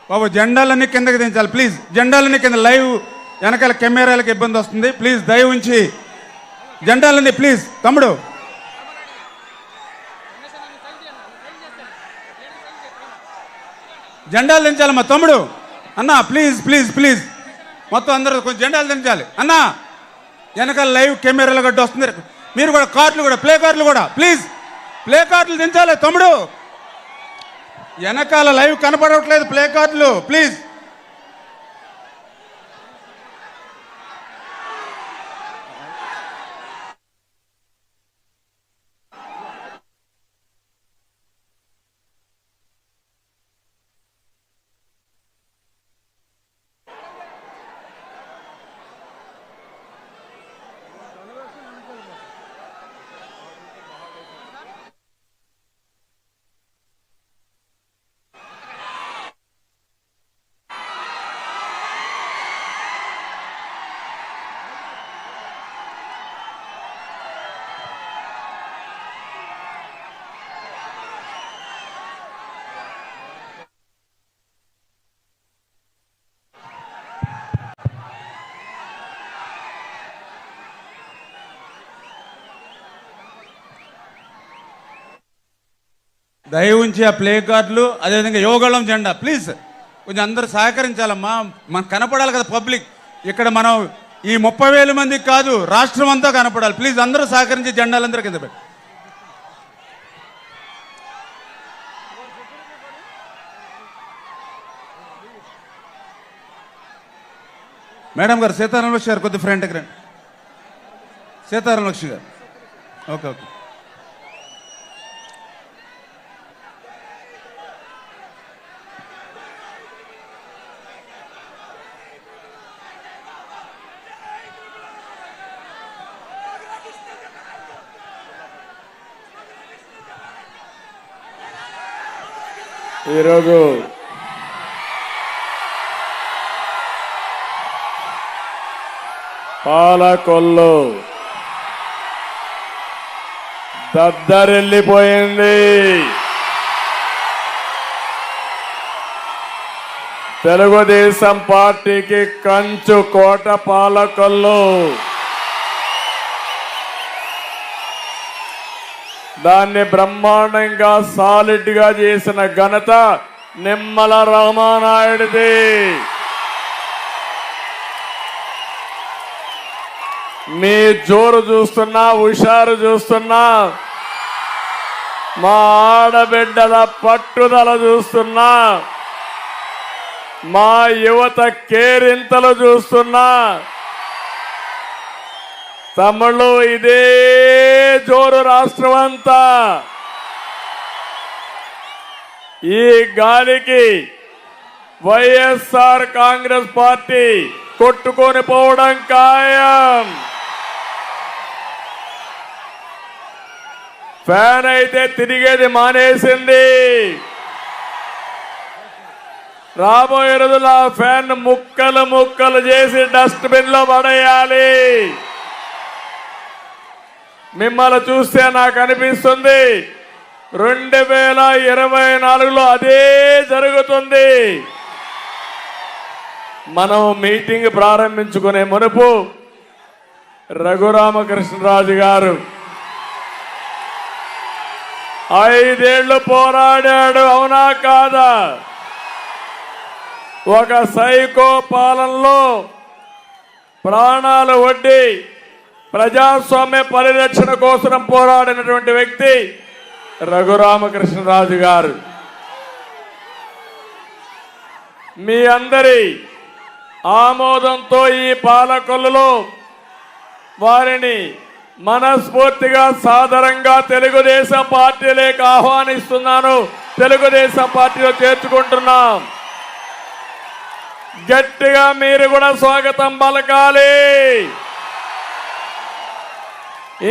బాబు జెండాలన్నీ కిందకి దించాలి ప్లీజ్. జెండాలన్నీ కింద, లైవ్ వెనకాల కెమెరాలకు ఇబ్బంది వస్తుంది. ప్లీజ్ దయ ఉంచి జెండాలన్నీ ప్లీజ్. తమ్ముడు జెండాలు దించాలమ్మా. తమ్ముడు అన్న ప్లీజ్ ప్లీజ్ ప్లీజ్, మొత్తం అందరూ కొంచెం జెండాలు దించాలి అన్న. వెనకాల లైవ్ కెమెరాలు గడ్డ వస్తుంది. మీరు కూడా కార్డులు కూడా, ప్లే కార్డులు కూడా ప్లీజ్, ప్లే కార్డులు దించాలి తమ్ముడు. వెనకాల లైవ్ కనపడట్లేదు, ప్లే కార్డులు ప్లీజ్. దయ ఉంచి ఆ ప్లే కార్డులు, అదేవిధంగా యోగళం జెండా ప్లీజ్ కొంచెం అందరూ సహకరించాలమ్మా. మనకు కనపడాలి కదా పబ్లిక్. ఇక్కడ మనం ఈ 30,000 మందికి కాదు, రాష్ట్రం అంతా కనపడాలి. ప్లీజ్ అందరూ సహకరించి జెండాలందరూ కింద పెట్టి. మేడం గారు, సీతారాం లక్ష్మి గారు కొద్ది ఫ్రంట్కి రండి. సీతారాం లక్ష్మి గారు, ఓకే ఓకే. ఈరోజు పాలకొల్లు దద్దరిల్లిపోయింది. తెలుగుదేశం పార్టీకి కంచు కోట పాలకొల్లు. దాన్ని బ్రహ్మాండంగా సాలిడ్ గా చేసిన ఘనత నిమ్మల రామానాయుడిది. మీ జోరు చూస్తున్నా, హుషారు చూస్తున్నా, మా ఆడబిడ్డల పట్టుదల చూస్తున్నా, మా యువత కేరింతలు చూస్తున్నా, తమ్ముళ్ళు ఇదే జోరు రాష్ట్రం అంతా. ఈ గాలికి వైఎస్ఆర్ కాంగ్రెస్ పార్టీ కొట్టుకొని పోవడం ఖాయం. ఫ్యాన్ అయితే తిరిగేది మానేసింది. రాబోయే రోజుల్లో ఆ ఫ్యాన్ ముక్కలు ముక్కలు చేసి డస్ట్బిన్ లో పడేయాలి. మిమ్మల్ని చూస్తే నాకు అనిపిస్తుంది 2024లో అదే జరుగుతుంది. మనం మీటింగ్ ప్రారంభించుకునే మునుపు రఘురామకృష్ణరాజు గారు 5 ఏళ్లు పోరాడాడు, అవునా కాదా? ఒక సైకో పాలనలో ప్రాణాలు ఒడ్డి ప్రజాస్వామ్య పరిరక్షణ కోసం పోరాడినటువంటి వ్యక్తి రఘురామకృష్ణరాజు గారు. మీ అందరి ఆమోదంతో ఈ పాలకొల్లులో వారిని మనస్ఫూర్తిగా సాదరంగా తెలుగుదేశం పార్టీలోకి ఆహ్వానిస్తున్నాను. తెలుగుదేశం పార్టీలో చేర్చుకుంటున్నాం. గట్టిగా మీరు కూడా స్వాగతం పలకాలి.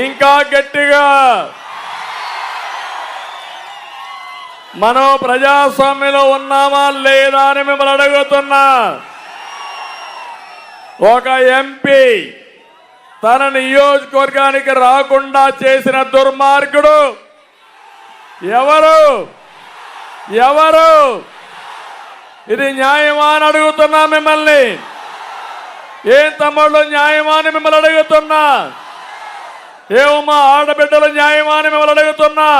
ఇంకా గట్టిగా. మనం ప్రజాస్వామ్యంలో ఉన్నామా లేదా అని మిమ్మల్ని అడుగుతున్నా. ఒక ఎంపీ తన నియోజకవర్గానికి రాకుండా చేసిన దుర్మార్గుడు ఎవరు? ఎవరు? ఇది న్యాయమా అని అడుగుతున్నా మిమ్మల్ని. ఏం తమ్ముళ్ళు న్యాయమా అని మిమ్మల్ని అడుగుతున్నా. ఏమమ్మా ఆడబిడ్డలు న్యాయమా అని మిమ్మల్ని అడుగుతున్నా.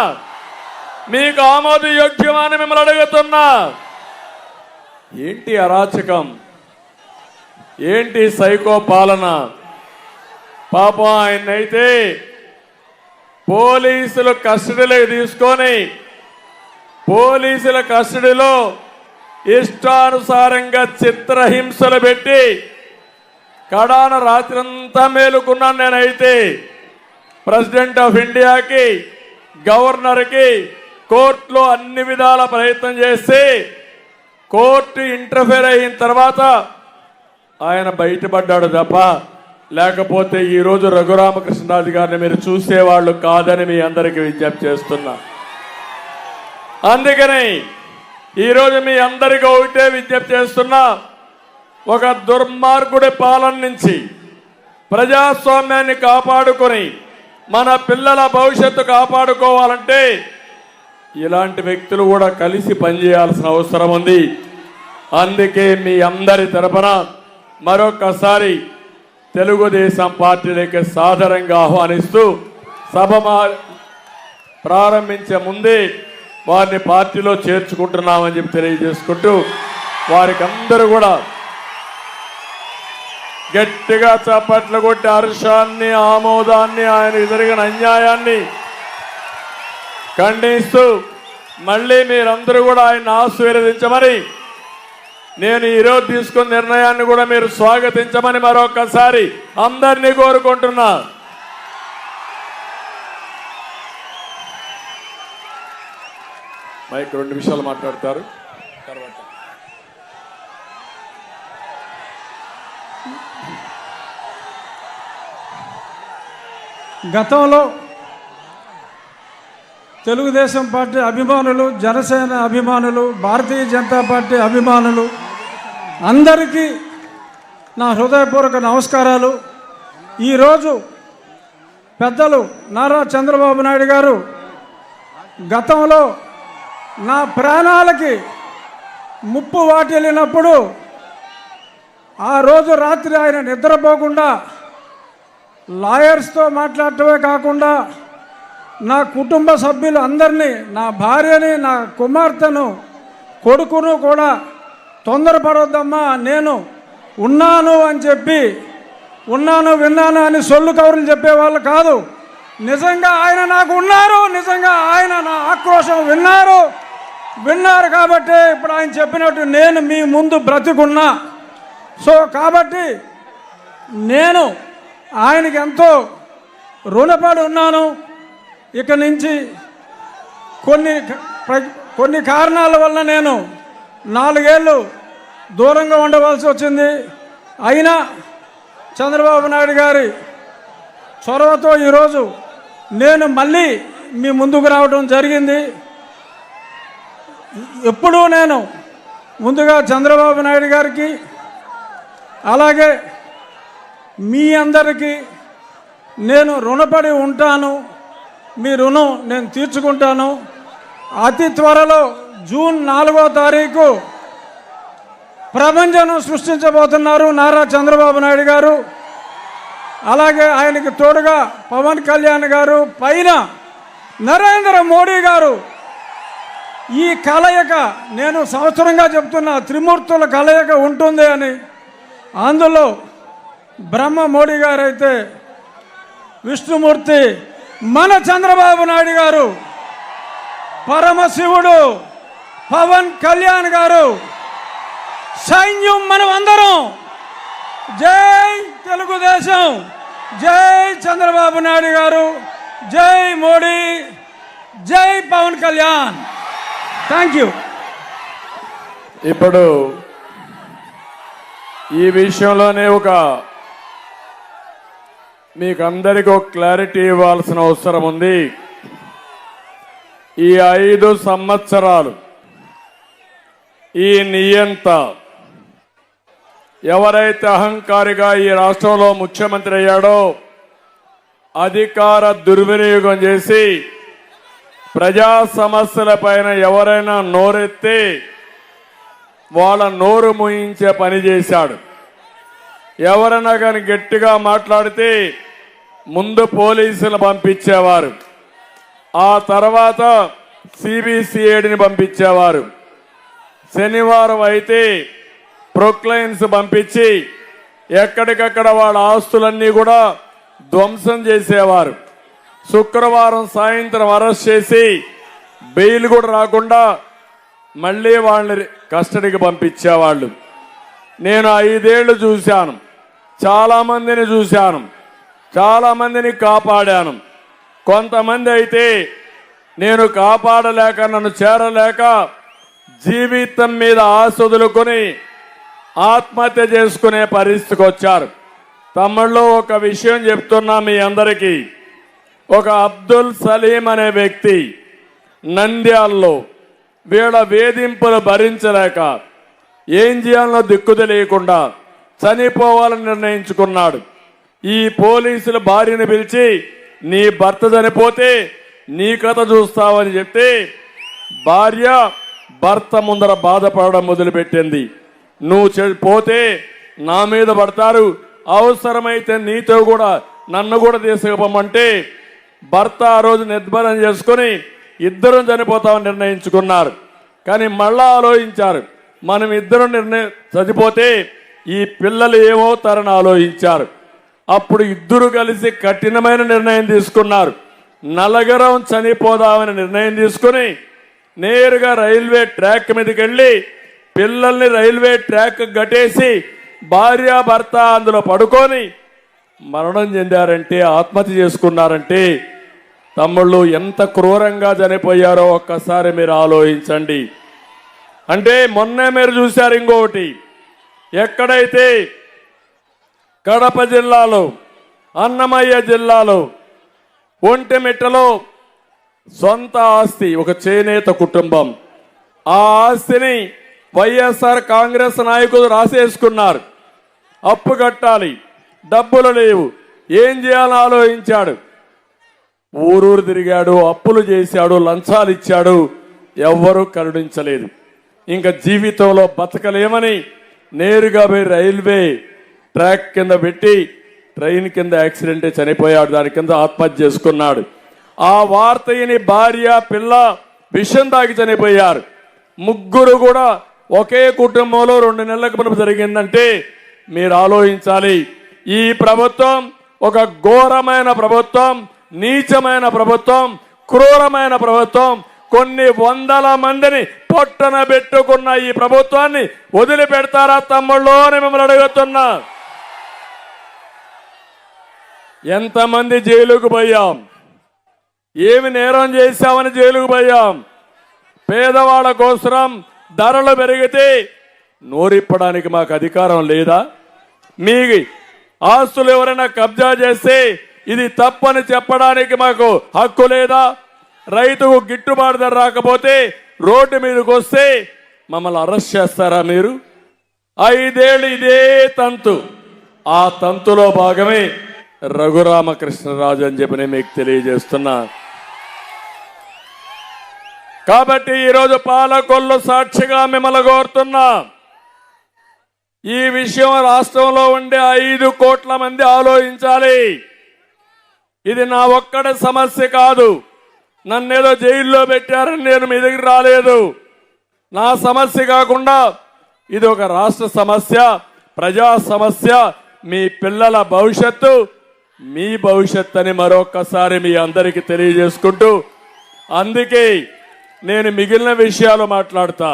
మీకు ఆమోదయోగ్యమా అని మిమ్మల్ని అడుగుతున్నా. ఏంటి అరాచకం, ఏంటి సైకో పాలన? పాపం ఆయన్నైతే పోలీసులు కస్టడీలోకి తీసుకొని పోలీసుల కస్టడీలో ఇష్టానుసారంగా చిత్రహింసలు పెట్టి కడాన రాత్రంతా మేలుకున్నాను. నేనైతే ప్రెసిడెంట్ ఆఫ్ ఇండియాకి, గవర్నర్కి కోర్టులో అన్ని విధాల ప్రయత్నం చేసి కోర్టు ఇంటర్ఫేర్ అయిన తర్వాత ఆయన బయటపడ్డాడు తప్ప, లేకపోతే ఈరోజు రఘురామకృష్ణరాజు గారిని మీరు చూసేవాళ్ళు కాదని మీ అందరికీ విజ్ఞప్తి చేస్తున్నా. అందుకని ఈరోజు మీ అందరికీ ఒకటే విజ్ఞప్తి చేస్తున్నా. ఒక దుర్మార్గుడి పాలన నుంచి ప్రజాస్వామ్యాన్ని కాపాడుకొని మన పిల్లల భవిష్యత్తు కాపాడుకోవాలంటే ఇలాంటి వ్యక్తులు కూడా కలిసి పనిచేయాల్సిన అవసరం ఉంది. అందుకే మీ అందరి తరపున మరొకసారి తెలుగుదేశం పార్టీలోకి సాదరంగా ఆహ్వానిస్తూ సభ ప్రారంభించే ముందే వారిని పార్టీలో చేర్చుకుంటున్నామని చెప్పి తెలియజేసుకుంటూ వారికి అందరూ కూడా గట్టిగా చప్పట్లు కొట్టి హర్షాన్ని, ఆమోదాన్ని, ఆయన జరిగిన అన్యాయాన్ని ఖండిస్తూ మళ్ళీ మీరందరూ కూడా ఆయన ఆశీర్వదించమని, నేను ఈరోజు తీసుకున్న నిర్ణయాన్ని కూడా మీరు స్వాగతించమని మరొకసారి అందరినీ కోరుకుంటున్నా. మైక్ 2 నిమిషాలు మాట్లాడతారు. తర్వాత గతంలో తెలుగుదేశం పార్టీ అభిమానులు, జనసేన అభిమానులు, భారతీయ జనతా పార్టీ అభిమానులు అందరికీ నా హృదయపూర్వక నమస్కారాలు. ఈరోజు పెద్దలు నారా చంద్రబాబు నాయుడు గారు గతంలో నా ప్రాణాలకి ముప్పు వాటిల్లినప్పుడు ఆ రోజు రాత్రి ఆయన నిద్రపోకుండా లాయర్స్తో మాట్లాడటమే కాకుండా నా కుటుంబ సభ్యులు అందరినీ, నా భార్యని, నా కుమార్తెను, కొడుకును కూడా తొందరపడొద్దమ్మా, నేను ఉన్నాను అని చెప్పి, ఉన్నాను విన్నాను అని సొల్లు కబుర్లు చెప్పేవాళ్ళు కాదు. నిజంగా ఆయన నాకు ఉన్నారు, నిజంగా ఆయన నా ఆక్రోశం విన్నారు కాబట్టి ఇప్పుడు ఆయన చెప్పినట్టు నేను మీ ముందు బ్రతికున్నా. సో కాబట్టి నేను ఆయనకి ఎంతో రుణపడి ఉన్నాను. ఇక నుంచి కొన్ని కారణాల వల్ల నేను 4 ఏళ్ళు దూరంగా ఉండవలసి వచ్చింది. అయినా చంద్రబాబు నాయుడు గారి చొరవతో ఈరోజు నేను మళ్ళీ మీ ముందుకు రావడం జరిగింది. ఎప్పుడూ నేను ముందుగా చంద్రబాబు నాయుడు గారికి, అలాగే మీ అందరికీ నేను రుణపడి ఉంటాను. మీ రుణం నేను తీర్చుకుంటాను. అతి త్వరలో జూన్ 4వ తారీఖు ప్రపంచం సృష్టించబోతున్నారు నారా చంద్రబాబు నాయుడు గారు. అలాగే ఆయనకి తోడుగా పవన్ కళ్యాణ్ గారు, పైన నరేంద్ర మోడీ గారు. ఈ కలయిక నేను సంవత్సరంగా చెప్తున్నా, త్రిమూర్తుల కలయిక ఉంటుంది అని. అందులో బ్రహ్మ మోడీ గారు అయితే విష్ణుమూర్తి మన చంద్రబాబు నాయుడు గారు, పరమశివుడు పవన్ కళ్యాణ్ గారు, సైన్యం మనం అందరం. జై తెలుగుదేశం, జై చంద్రబాబు నాయుడు గారు, జై మోడీ, జై పవన్ కళ్యాణ్. Thank you. ఇప్పుడు ఈ విషయంలోనే మీకు అందరికీ ఒక క్లారిటీ ఇవ్వాల్సిన అవసరం ఉంది. ఈ 5 సంవత్సరాలు ఈ నియంత ఎవరైతే అహంకారిగా ఈ రాష్ట్రంలో ముఖ్యమంత్రి అయ్యాడో, అధికార దుర్వినియోగం చేసి ప్రజా సమస్యల పైన ఎవరైనా నోరెత్తి వాళ్ళ నోరు మూయించే పని చేశాడు. ఎవరైనా కానీ గట్టిగా మాట్లాడితే ముందు పోలీసులు పంపించేవారు, ఆ తర్వాత సిబిసిఐడిని పంపించేవారు. శనివారం అయితే ప్రొక్లైన్స్ పంపించి ఎక్కడికక్కడ వాళ్ళ ఆస్తులన్నీ కూడా ధ్వంసం చేసేవారు. శుక్రవారం సాయంత్రం అరెస్ట్ చేసి బెయిల్ కూడా రాకుండా మళ్ళీ వాళ్ళని కస్టడీకి పంపించేవాళ్ళు. నేను 5 ఏళ్లు చూశాను, చాలా మందిని చూశాను, చాలా మందిని కాపాడాను. కొంతమంది అయితే నేను కాపాడలేక, నన్ను చేరలేక జీవితం మీద ఆశ వదులుకొని ఆత్మహత్య చేసుకునే పరిస్థితికి వచ్చారు. తమ్ముళ్ళు, ఒక విషయం చెప్తున్నా మీ అందరికీ. ఒక అబ్దుల్ సలీం అనే వ్యక్తి నంద్యాలలో వీళ్ళ వేధింపులు భరించలేక ఏం చేయాలనో దిక్కు తెలియకుండా చనిపోవాలని నిర్ణయించుకున్నాడు. ఈ పోలీసుల భార్యను పిలిచి, నీ భర్త చనిపోతే నీ కథ చూస్తావని చెప్తే భార్య భర్త ముందర బాధపడడం మొదలుపెట్టింది. నువ్వు పోతే నా మీద పడతారు, అవసరమైతే నీతో కూడా నన్ను కూడా తీసుకుపోమంటే భర్త ఆ రోజు నిర్భరం చేసుకుని ఇద్దరం చనిపోతామని నిర్ణయించుకున్నారు. కానీ మళ్ళా ఆలోచించారు, మనం ఇద్దరం చనిపోతే ఈ పిల్లలు ఏమవుతారని ఆలోచించారు. అప్పుడు ఇద్దరు కలిసి కఠినమైన నిర్ణయం తీసుకున్నారు. నలుగురం చనిపోదామని నిర్ణయం తీసుకుని నేరుగా రైల్వే ట్రాక్ మీదకి వెళ్ళి పిల్లల్ని రైల్వే ట్రాక్ గట్టేసి భార్యాభర్త అందులో పడుకొని మరణం చెందారంటే, ఆత్మహత్య చేసుకున్నారంటే తమ్ముళ్ళు ఎంత క్రూరంగా చనిపోయారో ఒక్కసారి మీరు ఆలోచించండి. అంటే మొన్నే మీరు చూశారు ఇంకొకటి, ఎక్కడైతే కడప జిల్లాలో, అన్నమయ్య జిల్లాలో ఒంటిమిట్టలో సొంత ఆస్తి ఒక చేనేత కుటుంబం, ఆ ఆస్తిని వైఎస్ఆర్ కాంగ్రెస్ నాయకులు రాసేసుకున్నారు. అప్పు కట్టాలి, డబ్బులు లేవు, ఏం చేయాలని ఆలోచించాడు. ఊరూరు తిరిగాడు, అప్పులు చేశాడు, లంచాలు ఇచ్చాడు, ఎవ్వరూ కరుణించలేదు. ఇంకా జీవితంలో బతకలేమని నేరుగా పోయి రైల్వే ట్రాక్ కింద పెట్టి ట్రైన్ కింద యాక్సిడెంట్ చనిపోయాడు. దాని కింద ఆత్మహత్య చేసుకున్నాడు. ఆ వార్తని భార్య పిల్ల విషం తాగి చనిపోయారు. ముగ్గురు కూడా ఒకే కుటుంబంలో 2 నెలలకు మునుపు జరిగిందంటే మీరు ఆలోచించాలి. ఈ ప్రభుత్వం ఒక ఘోరమైన ప్రభుత్వం, నీచమైన ప్రభుత్వం, క్రూరమైన ప్రభుత్వం. కొన్ని వందల మందిని పొట్టన పెట్టుకున్న ఈ ప్రభుత్వాన్ని వదిలిపెడతారా తమ్ముళ్ళు అని మిమ్మల్ని అడుగుతున్నా. ఎంతమంది జైలుకు పోయాం, ఏమి నేరం చేశామని జైలుకు పోయాం. పేదవాళ్ళ కోసం ధరలు పెరిగితే నోరిప్పడానికి మాకు అధికారం లేదా? మీ ఆస్తులు ఎవరైనా కబ్జా చేస్తే ఇది తప్పని చెప్పడానికి మాకు హక్కు లేదా? రైతుకు గిట్టుబాటు ధర రాకపోతే రోడ్డు మీదకి వస్తే మమ్మల్ని అరెస్ట్ చేస్తారా మీరు? 5 ఏళ్ళు ఇదే తంతు. ఆ తంతులో భాగమే రఘురామకృష్ణరాజు అని చెప్పి నేను మీకు తెలియజేస్తున్నా. కాబట్టి ఈరోజు పాలకొల్లు సాక్షిగా మిమ్మల్ని కోరుతున్నా, ఈ విషయం రాష్ట్రంలో ఉండే 5 కోట్ల మంది ఆలోచించాలి. ఇది నా ఒక్కడి సమస్య కాదు. నన్నేదో జైల్లో పెట్టారని నేను మీ దగ్గర రాలేదు. నా సమస్య కాకుండా ఇది ఒక రాష్ట్ర సమస్య, ప్రజా సమస్య, మీ పిల్లల భవిష్యత్తు, మీ భవిష్యత్తు అని మరొక్కసారి మీ అందరికీ తెలియజేసుకుంటూ, అందుకే నేను మిగిలిన విషయాలు మాట్లాడతా.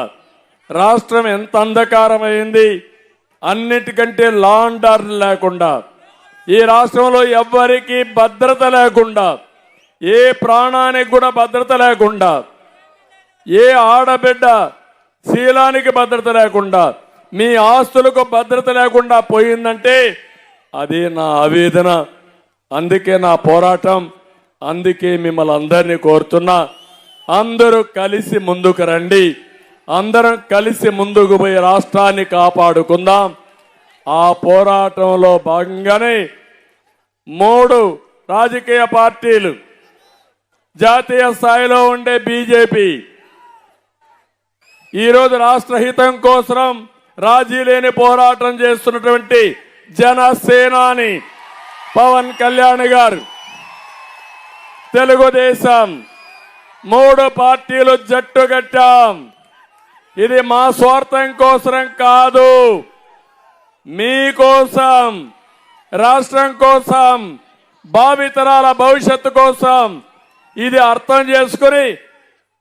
రాష్ట్రం ఎంత అంధకారమైంది, అన్నిటికంటే లా అండ్ ఆర్డర్ లేకుండా, ఈ రాష్ట్రంలో ఎవ్వరికీ భద్రత లేకుండా, ఏ ప్రాణానికి కూడా భద్రత లేకుండా, ఏ ఆడబిడ్డ శీలానికి భద్రత లేకుండా, మీ ఆస్తులకు భద్రత లేకుండా పోయిందంటే అదే నా ఆవేదన. అందుకే నా పోరాటం. అందుకే మిమ్మల్ని అందరినీ కోరుతున్నా, అందరూ కలిసి ముందుకు రండి. అందరం కలిసి ముందుకు పోయి రాష్ట్రాన్ని కాపాడుకుందాం. ఆ పోరాటంలో భాగంగానే 3 రాజకీయ పార్టీలు, జాతీయ స్థాయిలో ఉండే బీజేపీ, ఈరోజు రాష్ట్ర హితం కోసం రాజీ లేని పోరాటం చేస్తున్నటువంటి జనసేనాని పవన్ కళ్యాణ్ గారు, తెలుగుదేశం 3 పార్టీలు జట్టు కట్టాం. ఇది మా స్వార్థం కోసం కాదు, మీకోసం, రాష్ట్రం కోసం, భావితరాల భవిష్యత్తు కోసం ఇది అర్థం చేసుకుని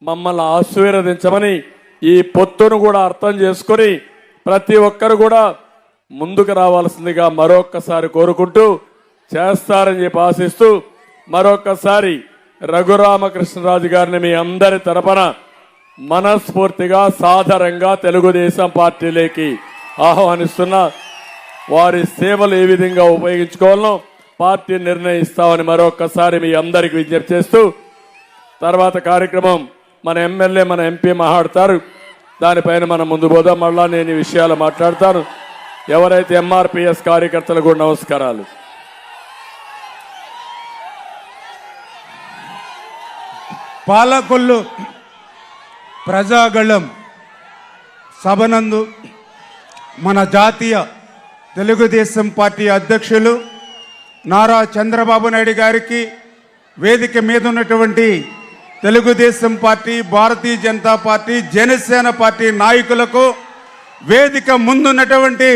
మమ్మల్ని ఆశీర్వదించమని ఈ పొత్తును కూడా అర్థం చేసుకుని ప్రతి ఒక్కరు కూడా ముందుకు రావాల్సిందిగా మరొక్కసారి కోరుకుంటూ చేస్తారని చెప్పి ఆశిస్తూ మరొక్కసారి రఘురామకృష్ణరాజు గారిని మీ అందరి తరపున మనస్ఫూర్తిగా సాదరంగా తెలుగుదేశం పార్టీలోకి ఆహ్వానిస్తున్నా. వారి సేవలు ఏ విధంగా ఉపయోగించుకోవాలో పార్టీ నిర్ణయిస్తామని మరొక్కసారి మీ అందరికి విజ్ఞప్తి చేస్తూ తర్వాత కార్యక్రమం మన ఎమ్మెల్యే మన ఎంపీ మాట్లాడతారు. దానిపైన మనం ముందు పోదాం. మళ్ళా నేను ఈ విషయాలు మాట్లాడతాను. ఎవరైతే ఎంఆర్పిఎస్ కార్యకర్తలు కూడా నమస్కారాలు. పాలకొల్లు ప్రజాగళం సభనందు మన జాతీయ తెలుగుదేశం పార్టీ అధ్యక్షులు నారా చంద్రబాబు నాయుడు గారికి, వేదిక మీద ఉన్నటువంటి Telugu Desam party, Bharatiya Janata party, Janasena party నాయకులకు, వేదిక ముందున్నటువంటి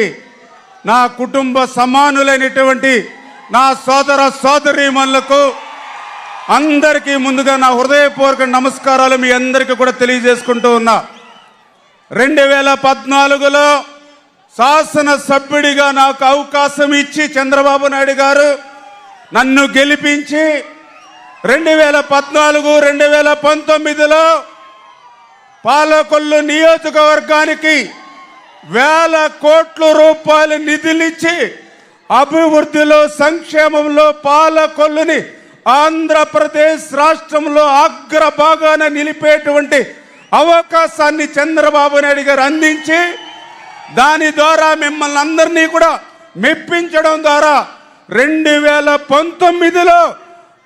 నా కుటుంబ సమానులైనటువంటి నా సోదర సోదరీమణులకు అందరికీ ముందుగా నా హృదయపూర్వక నమస్కారాలు మీ అందరికీ కూడా తెలియజేసుకుంటూ ఉన్నా. 2014లో శాసనసభ్యుడిగా నాకు అవకాశం ఇచ్చి చంద్రబాబు నాయుడు గారు నన్ను గెలిపించి 2014, 2019లో పాలకొల్లు నియోజకవర్గానికి వేల కోట్ల రూపాయల నిధులిచ్చి అభివృద్ధిలో, సంక్షేమంలో పాలకొల్లుని ఆంధ్రప్రదేశ్ రాష్ట్రంలో అగ్రభాగాన నిలిపేటువంటి అవకాశాన్ని చంద్రబాబు నాయుడు గారు అందించి దాని ద్వారా మిమ్మల్ని అందరినీ కూడా మెప్పించడం ద్వారా 2019లో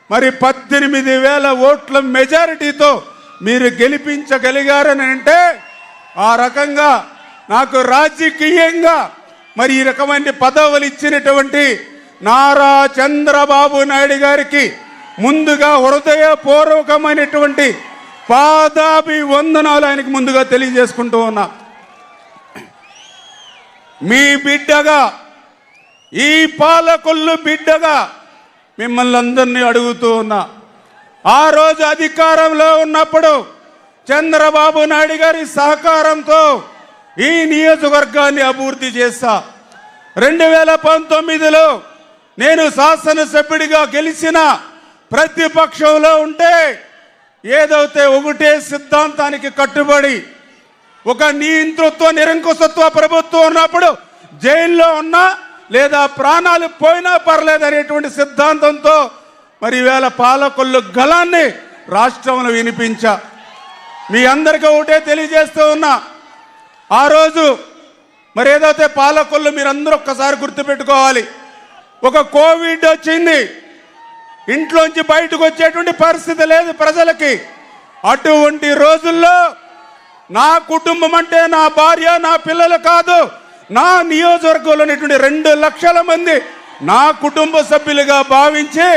మరి 18,000 ఓట్ల మెజారిటీతో మీరు గెలిపించగలిగారని అంటే ఆ రకంగా నాకు రాజకీయంగా మరి ఈ రకమైన పదవులు ఇచ్చినటువంటి నారా చంద్రబాబు నాయుడు గారికి ముందుగా హృదయపూర్వకమైనటువంటి పాదాభివందనాలు ఆయనకు ముందుగా తెలియజేసుకుంటూ ఉన్నా. మీ బిడ్డగా, ఈ పాలకొల్లు బిడ్డగా మిమ్మల్ని అందరినీ అడుగుతూ ఉన్నా. ఆ రోజు అధికారంలో ఉన్నప్పుడు చంద్రబాబు నాయుడు గారి సహకారంతో ఈ నియోజకవర్గాన్ని అభివృద్ధి చేశా. 2019లో నేను శాసనసభ్యుడిగా గెలిచిన ప్రతిపక్షంలో ఉంటే ఏదైతే ఒకటే సిద్ధాంతానికి కట్టుబడి ఒక నియంతృత్వ నిరంకుశత్వ ప్రభుత్వం ఉన్నప్పుడు జైల్లో ఉన్నా లేదా ప్రాణాలు పోయినా పర్లేదు అనేటువంటి సిద్ధాంతంతో మరి ఈవేళ పాలకొల్లు గళాన్ని రాష్ట్రంలో వినిపించా. మీ అందరికీ ఒకటే తెలియజేస్తూ ఉన్నా, ఆ రోజు మరి ఏదైతే పాలకొల్లు మీరందరూ ఒక్కసారి గుర్తుపెట్టుకోవాలి. ఒక కోవిడ్ వచ్చింది, ఇంట్లోంచి బయటకు వచ్చేటువంటి పరిస్థితి లేదు ప్రజలకి. అటువంటి రోజుల్లో నా కుటుంబం అంటే నా భార్య, నా పిల్లలు కాదు, నా నియోజకవర్గంలో 2 లక్షల మంది నా కుటుంబ సభ్యులుగా భావించి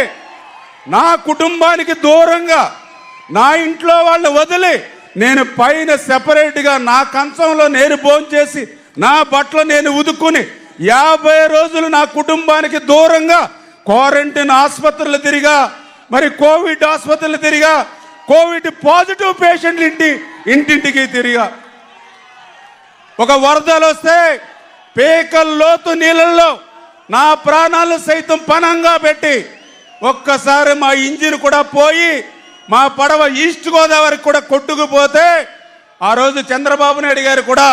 నా కుటుంబానికి దూరంగా నా ఇంట్లో వాళ్ళని వదిలి నేను పైన సెపరేట్గా నా కంచంలో నేను భోంచేసి నా బట్టలు నేను ఉదుక్కుని 50 రోజులు నా కుటుంబానికి దూరంగా క్వారంటైన్ ఆసుపత్రులు తిరిగా, మరి కోవిడ్ ఆసుపత్రులు తిరిగా, కోవిడ్ పాజిటివ్ పేషెంట్లు ఇంటింటికి తిరిగా. ఒక వరదలు వస్తే పేకల్లోతు నీళ్ళల్లో నా ప్రాణాలు సైతం పణంగా పెట్టి ఒక్కసారి మా ఇంజిన్ కూడా పోయి మా పడవ ఈస్ట్ గోదావరికి కూడా కొట్టుకుపోతే ఆ రోజు చంద్రబాబు నాయుడు గారు కూడా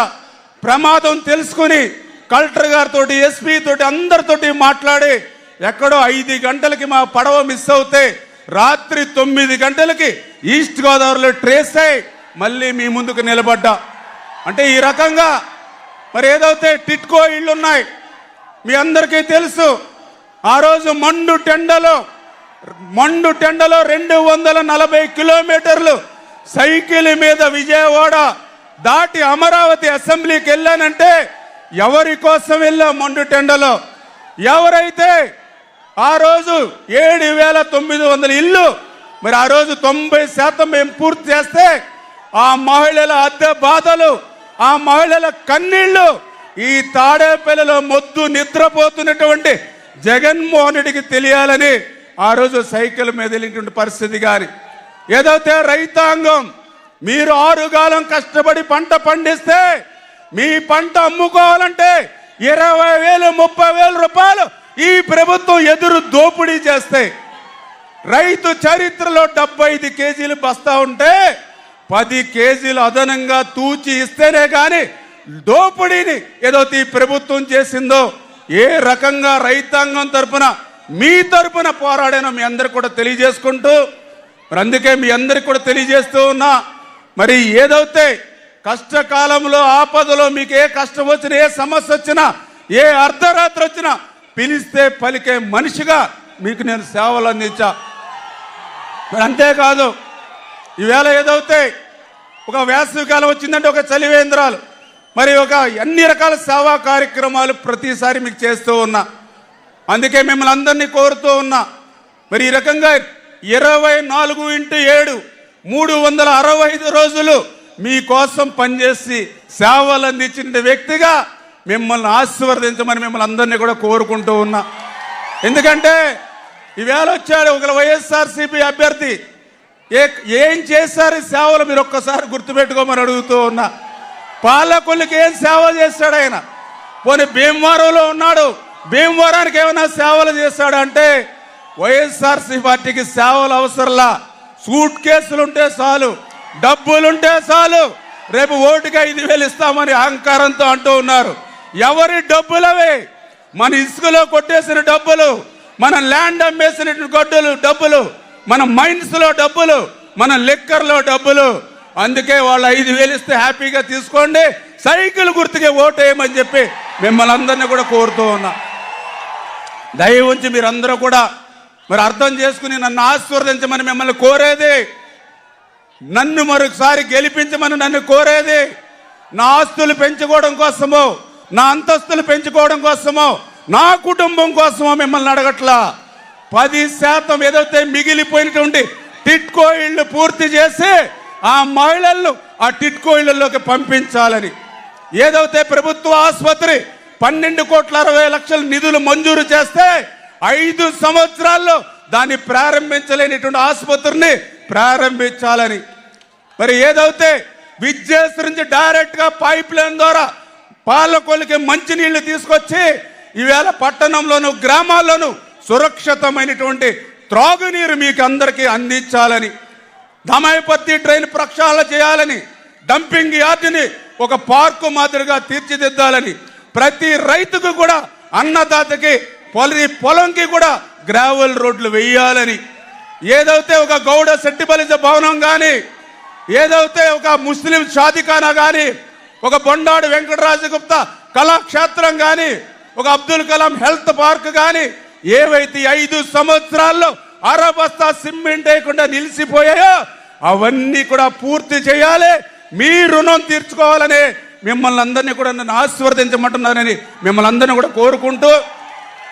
ప్రమాదం తెలుసుకుని కలెక్టర్ గారితో, ఎస్పీ తోటి అందరితోటి మాట్లాడి ఎక్కడో 5 గంటలకి మా పడవ మిస్ అవుతే రాత్రి 9 గంటలకి ఈస్ట్ గోదావరిలో ట్రేస్ అయి మళ్ళీ మీ ముందుకు నిలబడ్డా. అంటే ఈ రకంగా మరి ఏదైతే టిట్కో ఇళ్ళు ఉన్నాయి మీ అందరికీ తెలుసు. ఆ రోజు మండు టెండలో 240 కిలోమీటర్లు సైకిల్ మీద విజయవాడ దాటి అమరావతి అసెంబ్లీకి వెళ్ళానంటే ఎవరి కోసం వెళ్ళా మండు టెండలో? ఎవరైతే ఆ రోజు 7,900 ఇల్లు మరి ఆ రోజు 90% మేము పూర్తి చేస్తే ఆ మహిళల అద్దె బాధలు, ఆ మహిళల కన్నీళ్లు ఈ తాడేపల్లిలో మొద్దు నిద్రపోతున్నటువంటి జగన్మోహన్ రెడ్డికి తెలియాలని ఆ రోజు సైకిల్ మీద వెళ్ళినటువంటి పరిస్థితి. కానీ ఏదైతే రైతాంగం మీరు 6 కాలం కష్టపడి పంట పండిస్తే మీ పంట అమ్ముకోవాలంటే 20,000 30,000 రూపాయలు ఈ ప్రభుత్వం ఎదురు దోపిడీ చేస్తే, రైతు చరిత్రలో 75 కేజీలు బస్తా ఉంటే 10 కేజీలు అదనంగా తూచి ఇస్తేనే కానీ దోపిడీని ఏదైతే ఈ ప్రభుత్వం చేసిందో ఏ రకంగా రైతాంగం తరపున మీ తరపున పోరాడానో మీ అందరికి కూడా తెలియజేసుకుంటూ, మరి అందుకే మీ అందరికి కూడా తెలియజేస్తూ ఉన్నా, మరి ఏదైతే కష్టకాలంలో ఆపదలో మీకు ఏ కష్టం వచ్చినా, ఏ సమస్య వచ్చినా, ఏ అర్ధరాత్రి వచ్చినా పిలిస్తే పలికే మనిషిగా మీకు నేను సేవలు అందించా. మరి అంతేకాదు ఈవేళ ఏదైతే ఒక వేసవికాలం వచ్చిందంటే ఒక చలివేంద్రాలు, మరి ఒక అన్ని రకాల సేవా కార్యక్రమాలు ప్రతిసారి మీకు చేస్తూ ఉన్నా. అందుకే మిమ్మల్ని అందరినీ కోరుతూ ఉన్నా, మరి ఈ రకంగా 24x7 365 రోజులు మీకోసం పనిచేసి సేవలు అందించిన వ్యక్తిగా మిమ్మల్ని ఆశీర్వదించమని మిమ్మల్ని అందరినీ కూడా కోరుకుంటూ ఉన్నా. ఎందుకంటే ఈవేళ వచ్చాడు ఒక వైఎస్ఆర్సీపీ అభ్యర్థి, ఏం చేశారు ఈ సేవలు మీరు ఒక్కసారి గుర్తుపెట్టుకోమని అడుగుతూ ఉన్నా. పాలకులకి ఏం సేవ చేశాడు ఆయన? పోనీ భీమవరంలో ఉన్నాడు, భీమవరానికి ఏమైనా సేవలు చేశాడంటే వైఎస్ఆర్సీ పార్టీకి సేవలు అవసరంలా. సూట్ కేసులు ఉంటే చాలు, డబ్బులుంటే చాలు, రేపు ఓటుకి 5,000 ఇస్తామని అహంకారంతో అంటూ ఉన్నారు. ఎవరి డబ్బులవే? మన ఇసుకలో కొట్టేసిన డబ్బులు, మన ల్యాండ్ అమ్మేసిన డబ్బులు, మన మైన్స్లో డబ్బులు, మన లిక్కర్లో డబ్బులు. అందుకే వాళ్ళు 5,000 ఇస్తే హ్యాపీగా తీసుకోండి, సైకిల్ గుర్తుకే ఓటు వేయమని చెప్పి మిమ్మల్ని అందరినీ కూడా కోరుతూ ఉన్నా. దయ ఉంచి మీరందరూ కూడా మరి అర్థం చేసుకుని నన్ను ఆశీర్వదించమని మిమ్మల్ని కోరేది, నన్ను మరొకసారి గెలిపించమని నన్ను కోరేది. నా ఆస్తులు పెంచుకోవడం కోసమో, నా అంతస్తులు పెంచుకోవడం కోసమో, నా కుటుంబం కోసమో మిమ్మల్ని అడగట్లా. 10% ఏదైతే మిగిలిపోయినటువంటి టిట్కో ఇళ్ళు పూర్తి చేసి ఆ మహిళలను ఆ టిట్కో ఇళ్లలోకి పంపించాలని, ఏదైతే ప్రభుత్వ ఆసుపత్రి 12,60,00,000 నిధులు మంజూరు చేస్తే 5 సంవత్సరాల్లో దాన్ని ప్రారంభించలేనిటువంటి ఆసుపత్రిని ప్రారంభించాలని, మరి ఏదైతే విద్యాశ్రీ నుంచి డైరెక్ట్గా పైప్ లైన్ ద్వారా పాలకొల్లికి మంచినీళ్లు తీసుకొచ్చి ఈవేళ పట్టణంలోను గ్రామాల్లోనూ సురక్షితమైనటువంటి త్రాగునీరు మీకు అందరికీ అందించాలని, దమాయిపత్తి ట్రైన్ ప్రక్షాళన చేయాలని, డంపింగ్ యార్డుని ఒక పార్కు మాదిరిగా తీర్చిదిద్దాలని, ప్రతి రైతుకు కూడా అన్నదాతకి పొలంకి కూడా గ్రావెల్ రోడ్లు వేయాలని, ఏదైతే ఒక గౌడ సెట్టిబలిజ భవనం కానీ, ఏదైతే ఒక ముస్లిం షాదిఖానా కానీ, ఒక బొండాడు వెంకటరాజగుప్త కళాక్షేత్రం కానీ, ఒక అబ్దుల్ కలాం హెల్త్ పార్క్ కానీ, ఏవైతే 5 సంవత్సరాల్లో అరబస్తా సిమెంట్ వేయకుండా నిలిచిపోయాయో అవన్నీ కూడా పూర్తి చేయాలి. మీ రుణం తీర్చుకోవాలని మిమ్మల్ని అందరినీ కూడా నన్ను ఆశీర్వదించమంటున్నానని మిమ్మల్ని అందరినీ కూడా కోరుకుంటూ,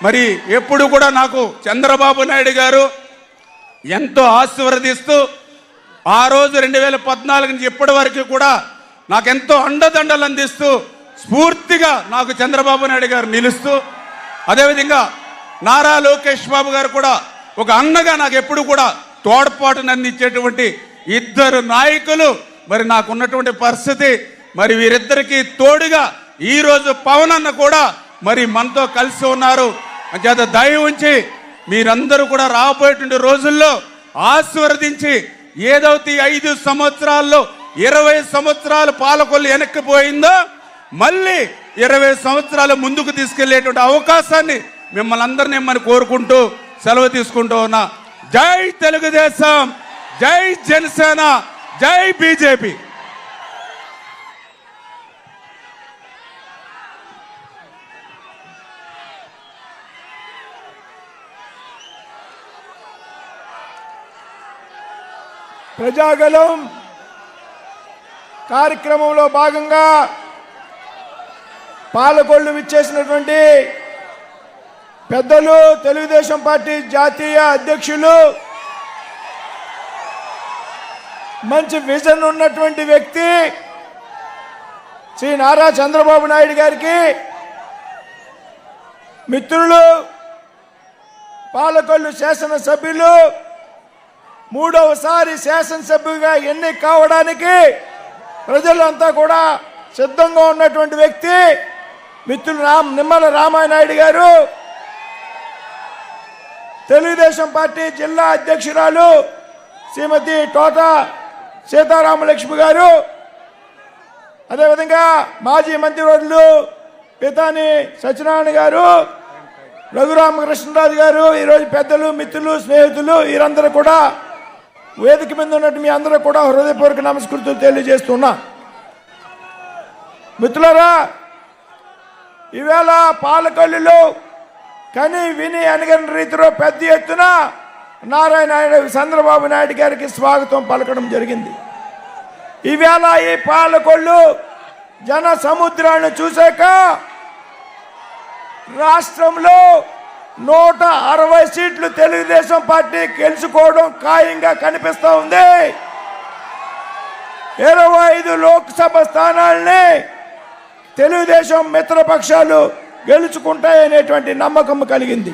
మరి ఎప్పుడు కూడా నాకు చంద్రబాబు నాయుడు గారు ఎంతో ఆశీర్వదిస్తూ, ఆ రోజు 2014 నుంచి ఇప్పటి వరకు కూడా నాకెంతో అండదండలు అందిస్తూ స్ఫూర్తిగా నాకు చంద్రబాబు నాయుడు గారు నిలుస్తూ, అదేవిధంగా నారా లోకేష్ బాబు గారు కూడా ఒక అన్నగా నాకు ఎప్పుడు కూడా తోడ్పాటును అందించేటువంటి 2 నాయకులు మరి నాకున్నటువంటి పరిస్థితి. మరి వీరిద్దరికీ తోడుగా ఈరోజు పవన్ అన్న కూడా మరి మనతో కలిసి ఉన్నారు. అంచేత దయ ఉంచి మీరందరూ కూడా రాబోయేటువంటి రోజుల్లో ఆశీర్వదించి, ఏదైతే 5 సంవత్సరాల్లో 20 సంవత్సరాలు పాలకొల్లు వెనక్కిపోయిందో మళ్ళీ 20 సంవత్సరాలు ముందుకు తీసుకెళ్లేటువంటి అవకాశాన్ని మిమ్మల్ని అందరినీ మనం కోరుకుంటూ సెలవు తీసుకుంటూ ఉన్నా. జై తెలుగుదేశం, జై జనసేన, జై బీజేపీ. ప్రజాగలం కార్యక్రమంలో భాగంగా పాలకొల్లు విచ్చేసినటువంటి పెద్దలు, తెలుగుదేశం పార్టీ జాతీయ అధ్యక్షులు, మంచి విజన్ ఉన్నటువంటి వ్యక్తి శ్రీ నారా చంద్రబాబు నాయుడు గారికి, మిత్రులు, పాలకొల్లు శాసనసభ్యులు, మూడవసారి శాసనసభ్యుగా ఎన్నిక కావడానికి ప్రజలంతా కూడా సిద్ధంగా ఉన్నటువంటి వ్యక్తి మిత్రులు నిమ్మల రామానాయుడు గారు, తెలుగుదేశం పార్టీ జిల్లా అధ్యక్షురాలు శ్రీమతి తోట సీతారామలక్ష్మి గారు, అదేవిధంగా మాజీ మంత్రివర్యులు పితాని సత్యనారాయణ గారు, రఘురామకృష్ణరాజు గారు, ఈరోజు పెద్దలు, మిత్రులు, స్నేహితులు వీరందరూ కూడా వేదిక మీద ఉన్నట్టు మీ అందరూ కూడా హృదయపూర్వక నమస్కృతులు తెలియజేస్తున్నా. మిత్రులారా, ఈవేళ పాలకొల్లులో కని విని అనగని రీతిలో పెద్ద ఎత్తున చంద్రబాబు నాయుడు గారికి స్వాగతం పలకడం జరిగింది. ఈవేళ ఈ పాలకొల్లు జన సముద్రాన్ని చూశాక రాష్ట్రంలో 160 సీట్లు తెలుగుదేశం పార్టీ గెలుచుకోవడం ఖాయంగా కనిపిస్తూ ఉంది. 25 లోక్సభ స్థానాలని తెలుగుదేశం మిత్రపక్షాలు గెలుచుకుంటాయనేటువంటి నమ్మకం కలిగింది.